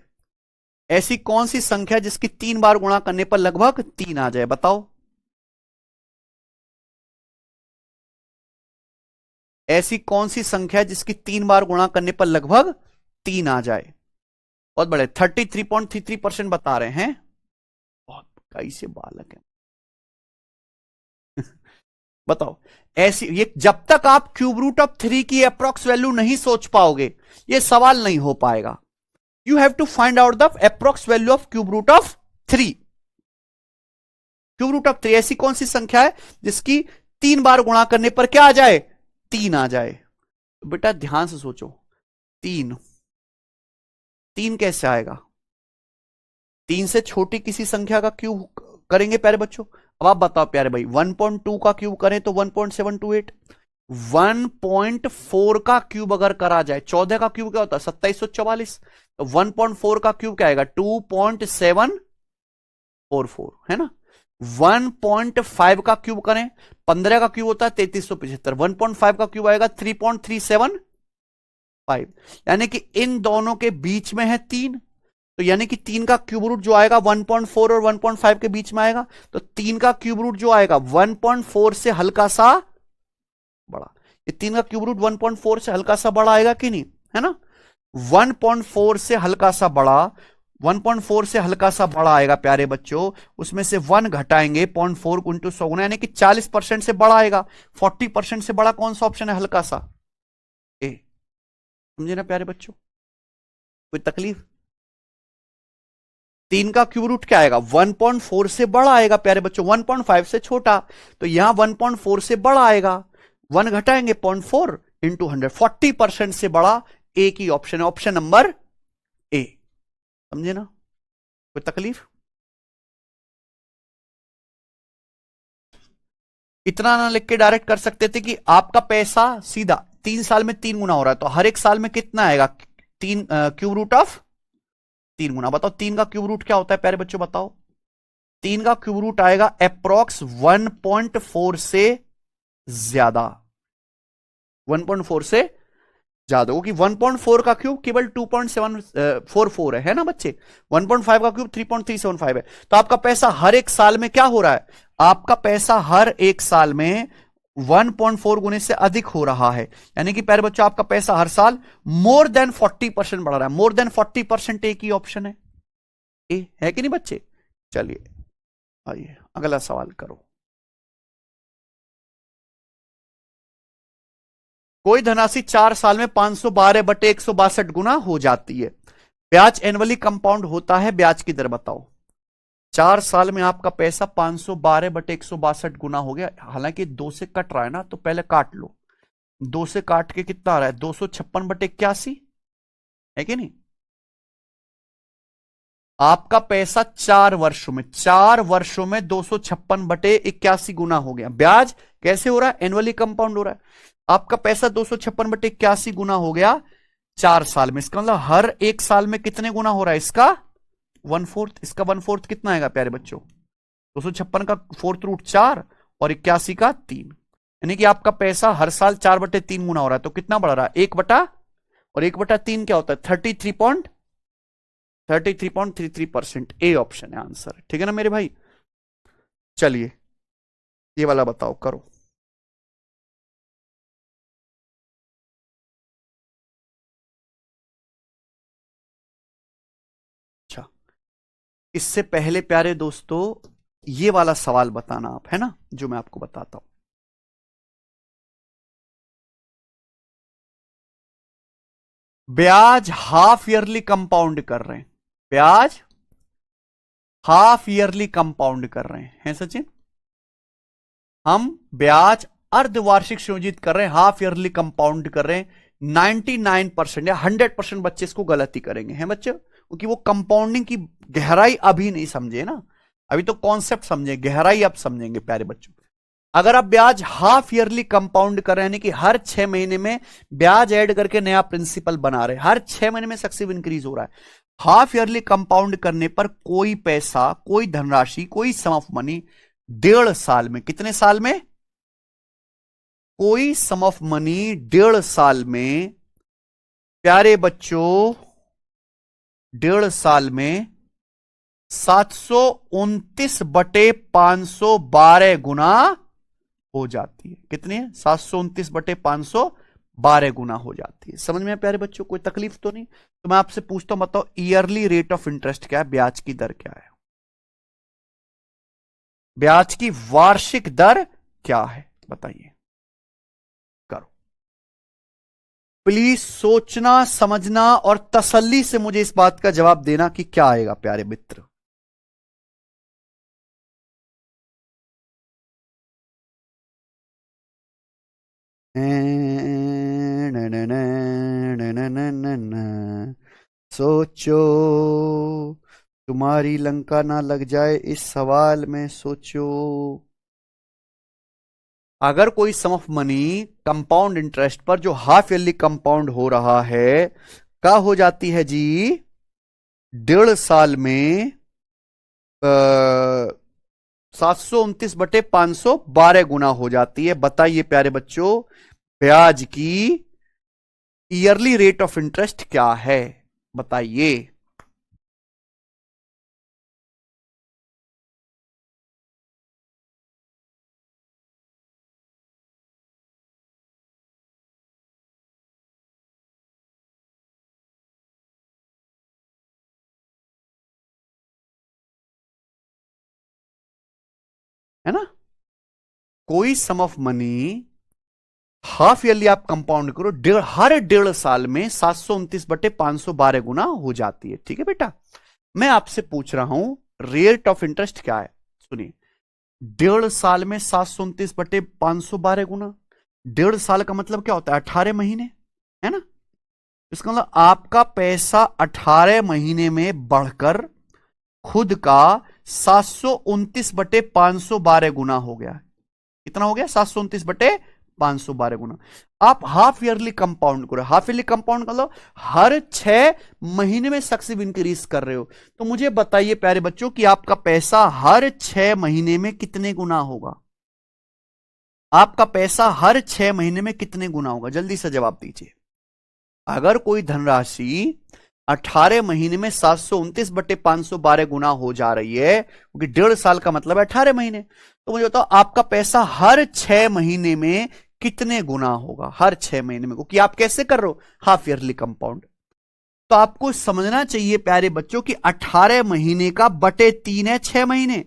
ऐसी कौन सी संख्या जिसकी 3 बार गुणा करने पर लगभग 3 आ जाए, बताओ ऐसी कौन सी संख्या जिसकी 3 बार गुणा करने पर लगभग 3 आ जाए। बहुत बड़े 33.33% बता रहे हैं, बहुत कैसे बालक है बताओ ऐसी, ये जब तक आप क्यूब रूट ऑफ 3 की अप्रोक्स वैल्यू नहीं सोच पाओगे ये सवाल नहीं हो पाएगा। You have to find out the approx value of cube root of 3। Cube root of 3 ऐसी कौन सी संख्या है जिसकी 3 बार गुणा करने पर क्या आ जाए 3 आ जाए। तो बेटा ध्यान से सोचो, 3 3 कैसे आएगा? 3 से छोटी किसी संख्या का क्यूब करेंगे प्यारे बच्चों। अब आप बताओ प्यारे भाई, 1.2 का क्यूब करें तो 1.728। 1.4 का क्यूब अगर करा जाए, 14 का क्यूब क्या होता है? 2744। तो 1.4 का क्यूब क्या आएगा? 2.744, है ना। 1.5 का क्यूब करें, 15 का क्यूब होता है 3375। 1.5 का क्यूब आएगा 3.375। यानी कि इन दोनों के बीच में है 3, तो यानी कि 3 का क्यूब रूट जो आएगा 1.4 और 1.5 के बीच में आएगा। तो 3 का क्यूब रूट जो आएगा 1.4 से हल्का सा बड़ा। ये 3 का क्यूब रूट 1.4 से हल्का सा बड़ा आएगा कि नहीं, है ना। 1.4 से हल्का सा बड़ा, 1.4 से हल्का सा बड़ा आएगा प्यारे बच्चों। उसमें से 1 घटाएंगे 0.4 इंटू 100 गुना, यानी कि 40% से बड़ा आएगा। 40% से बड़ा कौन सा ऑप्शन है? हल्का सा ए। समझे ना प्यारे बच्चों, कोई तकलीफ? 3 का क्यूब रूट क्या आएगा? 1.4 से बड़ा आएगा प्यारे बच्चों, 1.5 से छोटा। तो यहां 1.4 से बड़ा आएगा, 1 घटाएंगे 0.4 इंटू 100, 40% से बड़ा एक ही ऑप्शन है, ऑप्शन नंबर ए। समझे ना, कोई तकलीफ? इतना ना लिख के डायरेक्ट कर सकते थे कि आपका पैसा सीधा 3 साल में 3 गुना हो रहा है, तो हर एक साल में कितना आएगा? 3 क्यूब रूट ऑफ 3 गुना। बताओ 3 का क्यूब रूट क्या होता है प्यारे बच्चों, बताओ। 3 का क्यूब रूट आएगा अप्रोक्स 1.4 से ज्यादा, 1.4 से ज्यादा, क्योंकि 1.4 का क्यूब केवल 2.744 है ना बच्चे। 1.5 का क्यूब 3.375 है। तो आपका पैसा हर एक साल में क्या हो रहा है? आपका पैसा हर एक साल में 1.4 गुने से अधिक हो रहा है। यानी कि प्यारे बच्चों, आपका पैसा हर साल मोर देन 40% बढ़ रहा है। मोर देन 40% एक ही ऑप्शन है, ए है कि नहीं बच्चे। चलिए आइए अगला सवाल करो। कोई धनराशि 4 साल में 512/162 गुना हो जाती है। ब्याज एनुअली कंपाउंड होता है, ब्याज की दर बताओ। 4 साल में आपका पैसा 512/162 गुना हो गया। हालांकि 2 से कट रहा है ना, तो पहले काट लो। 2 से काट के कितना आ रहा है? 256/81, है कि नहीं। आपका पैसा 4 वर्षों में 256/81 गुना हो गया। ब्याज कैसे हो रहा है? एनुअली कंपाउंड हो रहा है। आपका पैसा 256/81 गुना हो गया 4 साल में। इसका मतलब हर एक साल में कितने गुना हो रहा है? इसका 1/4। इसका 1/4 कितना आएगा प्यारे बच्चों? 256 का फोर्थ रूट 4 और 81 का 3, यानी कि आपका पैसा हर साल 4/3 गुना हो रहा है। तो कितना बढ़ रहा है? 1 बटा, और 1/3 क्या होता है? 33.33%। ए ऑप्शन है आंसर, ठीक है ना मेरे भाई। चलिए ये वाला बताओ, करो। अच्छा, इससे पहले प्यारे दोस्तों ये वाला सवाल बताना आप, है ना, जो मैं आपको बताता हूं। ब्याज हाफ ईयरली कंपाउंड कर रहे हैं, ब्याज हाफ ईयरली कंपाउंड कर रहे हैं सचिन। हम ब्याज अर्धवार्षिक संयोजित कर रहे हैं, हाफ ईयरली कंपाउंड कर रहे हैं। 99% या 100% बच्चे इसको गलत ही करेंगे, हैं बच्चे, क्योंकि वो कंपाउंडिंग की गहराई अभी नहीं समझे ना। अभी तो कॉन्सेप्ट समझे, गहराई अब समझेंगे प्यारे बच्चों। अगर आप ब्याज हाफ ईयरली कंपाउंड कर रहे हैं, यानी कि हर 6 महीने में ब्याज ऐड करके नया प्रिंसिपल बना रहे हैं, हर 6 महीने में सक्सेसिव इंक्रीज हो रहा है। हाफ ईयरली कंपाउंड करने पर कोई पैसा, कोई धनराशि, कोई सम ऑफ मनी 1.5 साल में, कितने साल में? कोई सम ऑफ मनी 1.5 साल में प्यारे बच्चों, 1.5 साल में 729/512 गुना हो जाती है। कितनी है? 729/512 गुना हो जाती है। समझ में प्यारे बच्चों, कोई तकलीफ तो नहीं? तो मैं आपसे पूछता हूं, बताओ ईयरली रेट ऑफ इंटरेस्ट क्या है? ब्याज की दर क्या है? ब्याज की वार्षिक दर क्या है? बताइए, करो। प्लीज सोचना, समझना और तसल्ली से मुझे इस बात का जवाब देना कि क्या आएगा प्यारे मित्र। सोचो, तुम्हारी लंका ना लग जाए इस सवाल में सोचो। अगर कोई sum of money compound interest पर जो हाफ ईयरली कंपाउंड हो रहा है, क्या हो जाती है जी? 1.5 साल में 729/512 गुना हो जाती है। बताइए प्यारे बच्चों, ब्याज की ईयरली रेट ऑफ इंटरेस्ट क्या है? बताइए। है ना? कोई sum of money half yearly आप कंपाउंड करो, हर 1.5 साल में 729/512 गुना हो जाती है। ठीक है बेटा, मैं आपसे पूछ रहा हूं रेट ऑफ इंटरेस्ट क्या है। सुनिए, 1.5 साल में 729/512 गुना, 1.5 साल का मतलब क्या होता है? 18 महीने, है ना? इसका मतलब आपका पैसा 18 महीने में बढ़कर खुद का 729/512 गुना हो गया। कितना हो गया? 729/512 गुना। आप हाफ ईयरली कंपाउंड करो, हाफ ईयरली कंपाउंड कर लो, हर 6 महीने में सक्सेसिव इंक्रीज कर रहे हो। तो मुझे बताइए प्यारे बच्चों कि आपका पैसा हर 6 महीने में कितने गुना होगा? आपका पैसा हर 6 महीने में कितने गुना होगा? जल्दी से जवाब दीजिए। अगर कोई धनराशि 18 महीने में 729/512 गुना हो जा रही है, क्योंकि 1.5 साल का मतलब है 18 महीने, तो मुझे बताओ आपका पैसा हर 6 महीने में कितने गुना होगा? हर 6 महीने में, क्योंकि आप कैसे कर रहे हो? Half yearly compound. तो आपको समझना चाहिए प्यारे बच्चों कि 18 महीने का बटे 3 है 6 महीने,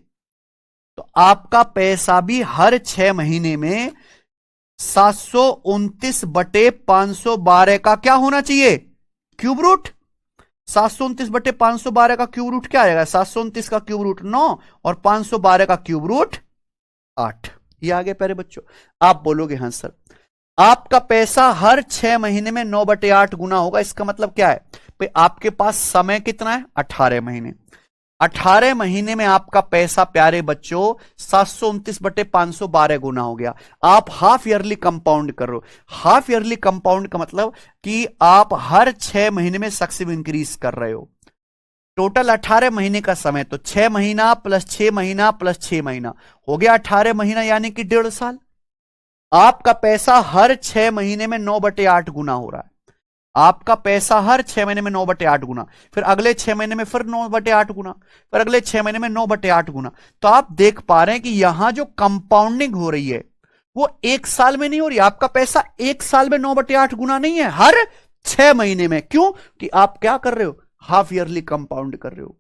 तो आपका पैसा भी हर 6 महीने में 729/512 का क्या होना चाहिए? Cube root. 729/512 का क्यूब रूट क्या आएगा? 729 का क्यूब रूट 9 और 512 का क्यूब रूट 8। ये आगे प्यारे बच्चों, आप बोलोगे हां सर, आपका पैसा हर 6 महीने में 9/8 गुना होगा। इसका मतलब क्या है भाई? आपके पास समय कितना है? 18 महीने। 18 महीने में आपका पैसा प्यारे बच्चों 729/512 गुना हो गया। आप हाफ ईयरली कंपाउंड कर रहे हो। हाफ ईयरली कंपाउंड का मतलब कि आप हर 6 महीने में सक्सेसिव इंक्रीज कर रहे हो। टोटल 18 महीने का समय, तो 6 महीना प्लस 6 महीना प्लस 6 महीना हो गया 18 महीना, यानी कि 1.5 साल। आपका पैसा हर 6 महीने में 9/8 गुना हो रहा है। आपका पैसा हर 6 महीने में 9/8 गुना, फिर अगले 6 महीने में फिर 9/8 गुना, फिर अगले 6 महीने में 9/8 गुना। तो आप देख पा रहे हैं कि यहां जो कंपाउंडिंग हो रही है वो 1 साल में नहीं हो रही। आपका पैसा 1 साल में 9/8 गुना नहीं है, हर 6 महीने में। क्यों? कि आप क्या कर रहे हो? हाफ ईयरली कंपाउंड कर रहे हो,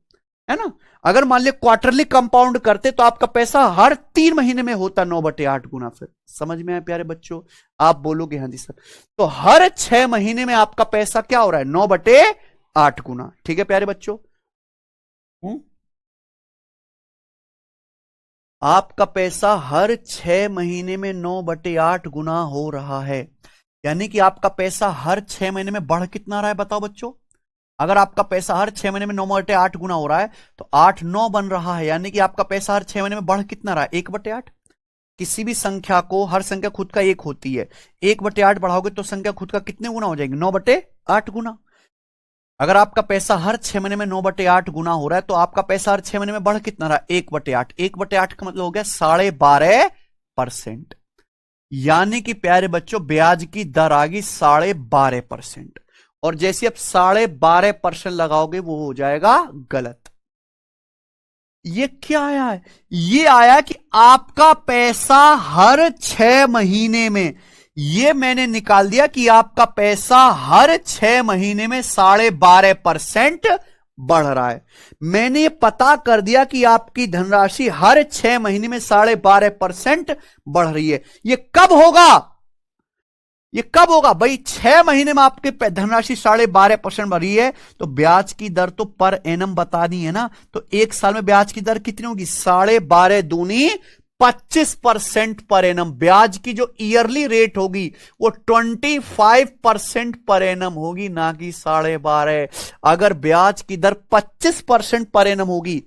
है ना? अगर मान लिया क्वार्टरली कंपाउंड करते तो आपका पैसा हर 3 महीने में होता 9/8 गुना। फिर समझ में आया प्यारे बच्चों? आप बोलोगे हाँ जी सर। तो हर 6 महीने में आपका पैसा क्या हो रहा है? 9/8 गुना। ठीक है प्यारे बच्चों? आपका पैसा हर 6 महीने में 9/8 गुना हो रहा है, यानी कि आपका पैसा हर 6 महीने में बढ़ कितना रहा है? बताओ बच्चों। अगर आपका पैसा हर 6 महीने में 9/8 गुना हो रहा है तो 8 9 बन रहा है, यानी कि आपका पैसा हर 6 महीने में बढ़ कितना रहा है? 1/8। किसी भी संख्या को, हर संख्या खुद का 1 होती है, 1/8 बढ़ाओगे तो संख्या खुद का कितने गुना हो जाएगी? 9/8 गुना। अगर आपका पैसा हर 6 महीने में 9/8 गुना हो रहा है तो आपका पैसा हर 6 महीने में बढ़ कितना रहा? 1/8। 1/8 का मतलब हो गया 12.5%। यानी कि प्यारे बच्चों ब्याज की दर आ गई 12.5%। और जैसे आप 12.5% लगाओगे वो हो जाएगा गलत। ये क्या आया है? ये आया कि आपका पैसा हर 6 महीने में, ये मैंने निकाल दिया कि आपका पैसा हर 6 महीने में 12.5% बढ़ रहा है। मैंने पता कर दिया कि आपकी धनराशि हर 6 महीने में 12.5% बढ़ रही है। ये कब होगा? ये कब होगा भाई? 6 महीने में आपके धनराशि 12.5% बढ़ी है, तो ब्याज की दर तो पर एनम बता दी है ना, तो 1 साल में ब्याज की दर कितनी होगी? 12.5 दूनी 25% पर एनम। ब्याज की जो ईयरली रेट होगी वो 25% पर एनम होगी, ना कि 12.5। अगर ब्याज की दर 25% पर एनम होगी,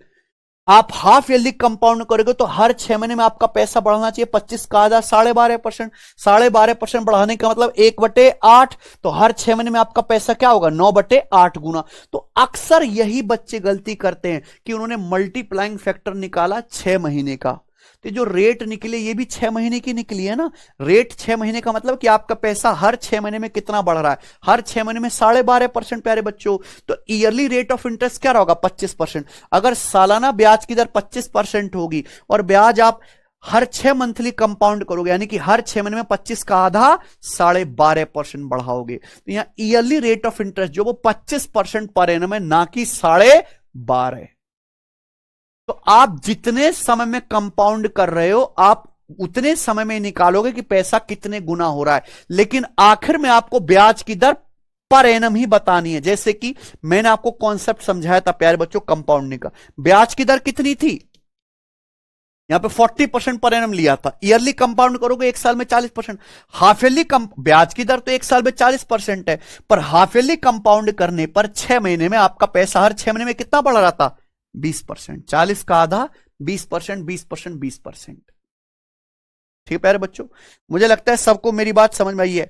आप हाफ ईयरली कंपाउंड करोगे तो हर 6 महीने में आपका पैसा बढ़ना चाहिए 25 का आधा 12.5%। 12.5% बढ़ाने का मतलब 1/8, तो हर 6 महीने में आपका पैसा क्या होगा 9/8 गुना। तो अक्सर यही बच्चे गलती करते हैं कि उन्होंने मल्टीप्लाइंग फैक्टर निकाला 6 महीने का, तो जो रेट निकली ये भी 6 महीने की निकली है ना। रेट 6 महीने का मतलब कि आपका पैसा हर 6 महीने में कितना बढ़ रहा है, हर 6 महीने में 12.5% प्यारे बच्चों। तो ईयरली रेट ऑफ इंटरेस्ट क्या होगा 25%। अगर सालाना ब्याज की दर 25% होगी और ब्याज आप हर 6 मंथली कंपाउंड करोगे, यानी कि हर 6 महीने में 25 का आधा 12.5% बढ़ाओगे, तो यहां ईयरली रेट ऑफ इंटरेस्ट जो वो 25% पर एनम है, ना कि 12.5। तो आप जितने समय में कंपाउंड कर रहे हो आप उतने समय में निकालोगे कि पैसा कितने गुना हो रहा है, लेकिन आखिर में आपको ब्याज की दर पर एनम ही बतानी है। जैसे कि मैंने आपको कॉन्सेप्ट समझाया था प्यारे बच्चों कंपाउंडिंग का। ब्याज की दर कितनी थी, यहां पे 40% पर एनम लिया था। ईयरली कंपाउंड करोगे एक साल में 40%। हाफ ईयरली ब्याज की दर तो एक साल में 40% है, पर हाफ ईयरली कंपाउंड करने पर 6 महीने में आपका पैसा हर 6 महीने में कितना बढ़ रहा था 20%। 40 का आधा 20%, 20%, 20%। ठीक है प्यारे बच्चों, मुझे लगता है सबको मेरी बात समझ में आई है,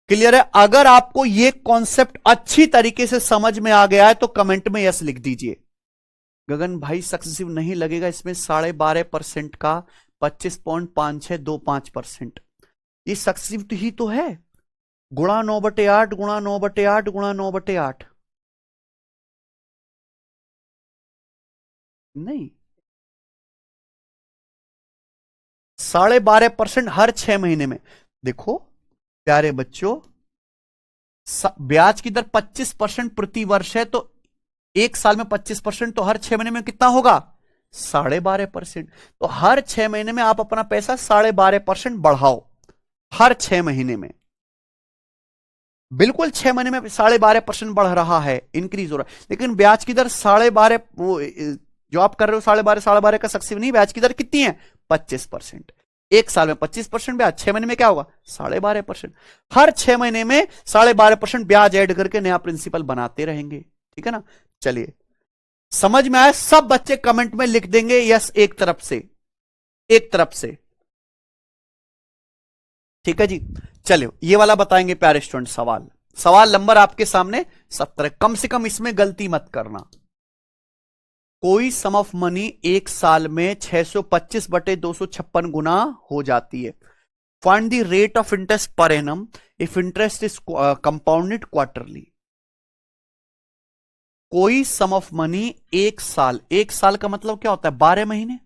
क्लियर है। अगर आपको यह कॉन्सेप्ट अच्छी तरीके से समझ में आ गया है तो कमेंट में यस लिख दीजिए। गगन भाई सक्सेसिव नहीं लगेगा इसमें 12.5% का 25.5625%, ये सक्सेसिव ही तो है। गुणा 9/8 गुणा 9/8 गुणा 9/8 नहीं, 12.5% हर 6 महीने में। देखो प्यारे बच्चों, ब्याज की दर 25% प्रति वर्ष है, तो एक साल में 25%, तो हर 6 महीने में कितना होगा 12.5%। तो हर 6 महीने में आप अपना पैसा 12.5% बढ़ाओ, हर 6 महीने में। बिल्कुल 6 महीने में 12.5% बढ़ रहा है, इंक्रीज हो रहा है, लेकिन ब्याज की दर 12.5, वो जो आप कर रहे हो 12.5 का सक्सेसिव नहीं। ब्याज की दर कितनी है 25%। एक साल में 25% ब्याज, 6 महीने में क्या होगा 12.5%। हर 6 महीने में 12.5% ब्याज ऐड करके नया प्रिंसिपल बनाते रहेंगे, ठीक है ना। चलिए समझ में आया, सब बच्चे कमेंट में लिख देंगे यस, एक तरफ से, एक तरफ से, ठीक है जी। चलिए ये वाला बताएंगे प्यारे स्टूडेंट। सवाल नंबर आपके सामने 17। कम से कम इसमें गलती मत करना। कोई सम ऑफ मनी एक साल में 625/256 गुना हो जाती है। Find the rate of interest per annum if interest is compounded quarterly. कोई सम ऑफ मनी एक साल का मतलब क्या होता है 12 महीने।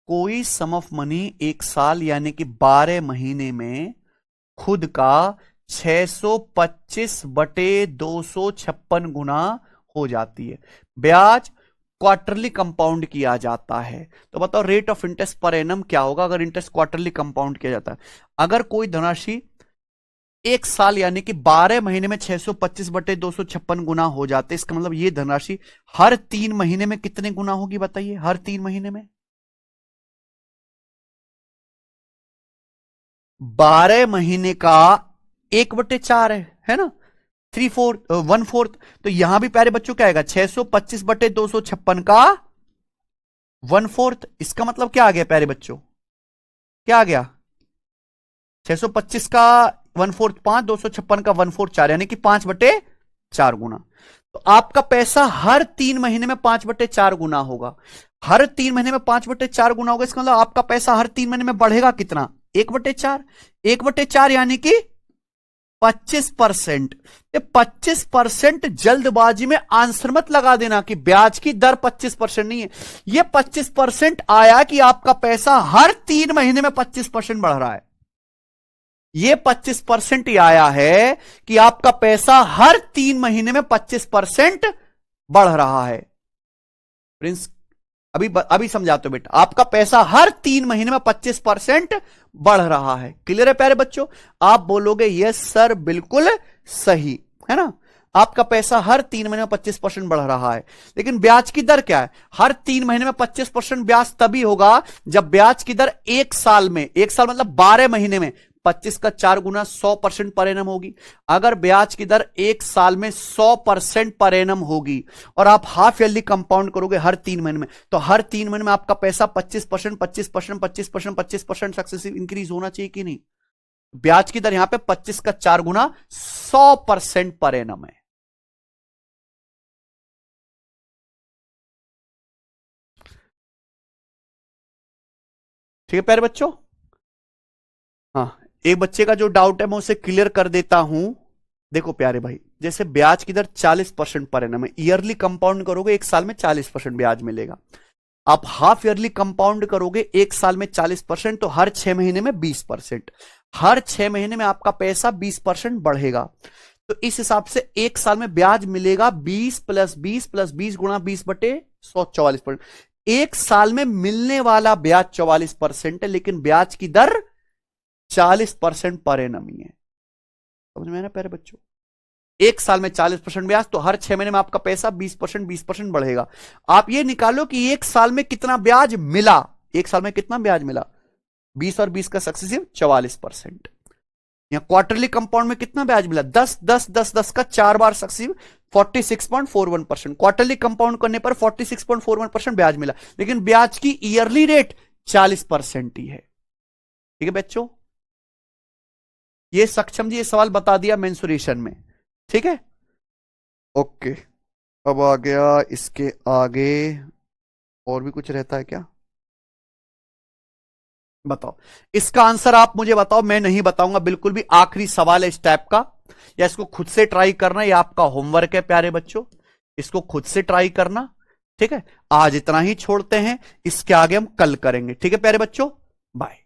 कोई सम ऑफ मनी एक साल यानी कि 12 महीने में खुद का 625/256 गुना हो जाती है। ब्याज क्वार्टरली कंपाउंड किया जाता है, तो बताओ rate of interest per annum क्या होगा अगर इंटरेस्ट क्वार्टरली कंपाउंड किया जाता है। अगर कोई धनराशि एक साल यानी कि 12 महीने में 625/256 गुना हो जाते, इसका मतलब ये धनराशि हर 3 महीने में कितने गुना होगी बताइए, हर 3 महीने में 12 महीने का 1/4 है ना, 1/4। तो यहां भी प्यारे बच्चों क्या आएगा 625/256 का 1/4। इसका मतलब क्या आ गया प्यारे बच्चों, क्या आ गया 625 का 1/4 5, 256 का 1/4 4, यानी कि 5/4 गुना। तो आपका पैसा हर 3 महीने में 5/4 गुना होगा। हर 3 महीने में 5/4 गुना होगा, इसका मतलब आपका पैसा हर 3 महीने में बढ़ेगा कितना 1/4। 1/4 यानी कि 25%। 25% जल्दबाजी में आंसर मत लगा देना कि ब्याज की दर 25% नहीं है, यह 25% आया कि आपका पैसा हर 3 महीने में 25% बढ़ रहा है। यह 25% ही आया है कि आपका पैसा हर 3 महीने में 25% बढ़ रहा है। प्रिंस अभी समझाते हो बेटा, आपका पैसा हर 3 महीने में 25% बढ़ रहा है। क्लियर है प्यारे बच्चों, आप बोलोगे यस सर बिल्कुल सही है ना। आपका पैसा हर 3 महीने में 25% बढ़ रहा है। लेकिन ब्याज की दर क्या है? हर 3 महीने में 25% ब्याज तभी होगा जब ब्याज की दर एक साल में, एक साल मतलब 12 महीने में 25 का 4 गुना 100% पर एनम होगी। अगर ब्याज की दर एक साल में 100% पर एनम होगी और आप हाफ ईयरली कंपाउंड करोगे हर 3 महीने में, तो हर 3 महीने में आपका पैसा 25%, 25%, 25%, 25% सक्सेसिव इंक्रीज होना चाहिए कि नहीं? ब्याज की दर यहां पे 25 का 4 गुना 100% पर एनम है। ठीक है प्यारे बच्चों? हाँ, एक बच्चे का जो डाउट है मैं उसे क्लियर कर देता हूं। देखो प्यारे भाई, जैसे ब्याज की दर 40% पर एनम है, ईयरली कंपाउंड करोगे एक साल में 40% ब्याज मिलेगा। आप हाफ ईयरली कंपाउंड करोगे एक साल में 40%, तो हर 6 महीने में 20%। हर 6 महीने में आपका पैसा 20% बढ़ेगा। तो इस हिसाब से एक साल में ब्याज मिलेगा 20 प्लस 20 प्लस 20 गुणा 20/100, 44%। एक साल में मिलने वाला ब्याज 44% है, लेकिन ब्याज की दर 40% पर एनम ही है। समझ में आया ना प्यारे बच्चों? एक साल में 40% ब्याज, तो हर 6 महीने में आपका पैसा 20% बढ़ेगा। आप ये निकालो कि एक साल में कितना ब्याज मिला। एक साल में कितना ब्याज मिला? 20 और 20 का सक्सेसिव 44%। यहां क्वार्टरली कंपाउंड में कितना ब्याज मिला? 10 10 10 10 का 4 बार सक्सेसिव 46.41%। क्वार्टरली कंपाउंड करने पर 46.41% ब्याज मिला, लेकिन ब्याज की ईयरली रेट 40% ही है। ठीक है बच्चों? ये सक्षम जी ये सवाल बता दिया मेंसुरेशन में। ठीक है, ओके। अब आ गया इसके आगे, और भी कुछ रहता है क्या? बताओ इसका आंसर, आप मुझे बताओ, मैं नहीं बताऊंगा बिल्कुल भी। आखिरी सवाल है इस टाइप का, या इसको खुद से ट्राई करना, या आपका होमवर्क है प्यारे बच्चों, इसको खुद से ट्राई करना। ठीक है, आज इतना ही छोड़ते हैं, इसके आगे हम कल करेंगे। ठीक है प्यारे बच्चों, बाय।